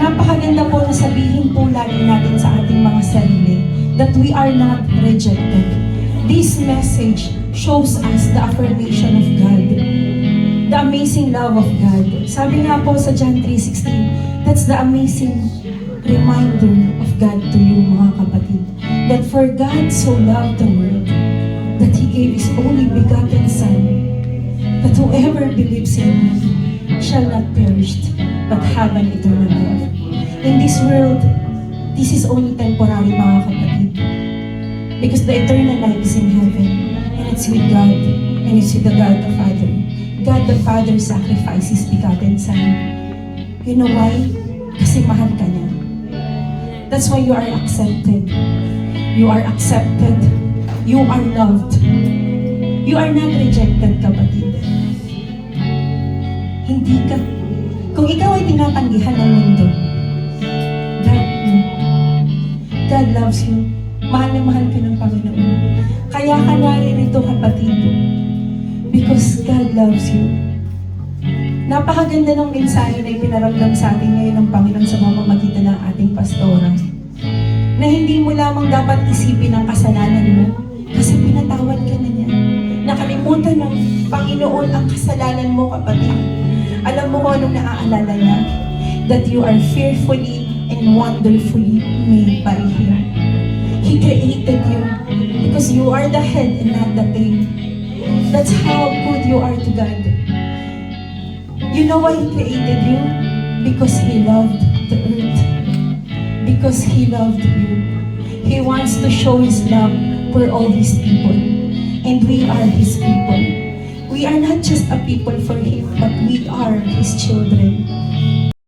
[SPEAKER 4] Napakaganda po na sabihin po lagi natin sa ating mga sarili that we are not rejected. This message shows us the affirmation of God, the amazing love of God. Sabi nga po sa John 3:16, that's the amazing reminder of God to you, mga kapatid, that for God so loved the world that He gave His only begotten Son, that whoever believes in Him shall not perish but have an eternal life. In this world, this is only temporary, mga kapatid, because the eternal life is in heaven, and it's with God, and it's with the God the Father. God the Father sacrificed His begotten Son. You know why? Kasi mahal ka niya. That's why you are accepted. You are accepted. You are loved. You are not rejected, kapatid. Hindi ka. Kung ikaw ay tinatanggihan ng mundo, God loves you. Mahal na mahal ka ng Panginoon. Kaya ka naririto, kapatid. Because God loves you. Napakaganda ng mensahe na ipinaramdam sa atin ngayon ng Panginoon sa pamamagitan ng ating pastora. Na hindi mo lamang dapat isipin ang kasalanan mo kasi pinatawad ka na niya. Nakalimutan ng Panginoon ang kasalanan mo, kapatid. Alam mo kung anong naaalala niya? That you are fearfully and wonderfully made by Him. He created you because you are the head and not the tail. That's how good you are to God. You know why He created you? Because He loved the earth. Because He loved you. He wants to show His love for all His people. And we are His people. We are not just a people for Him, but we are His children.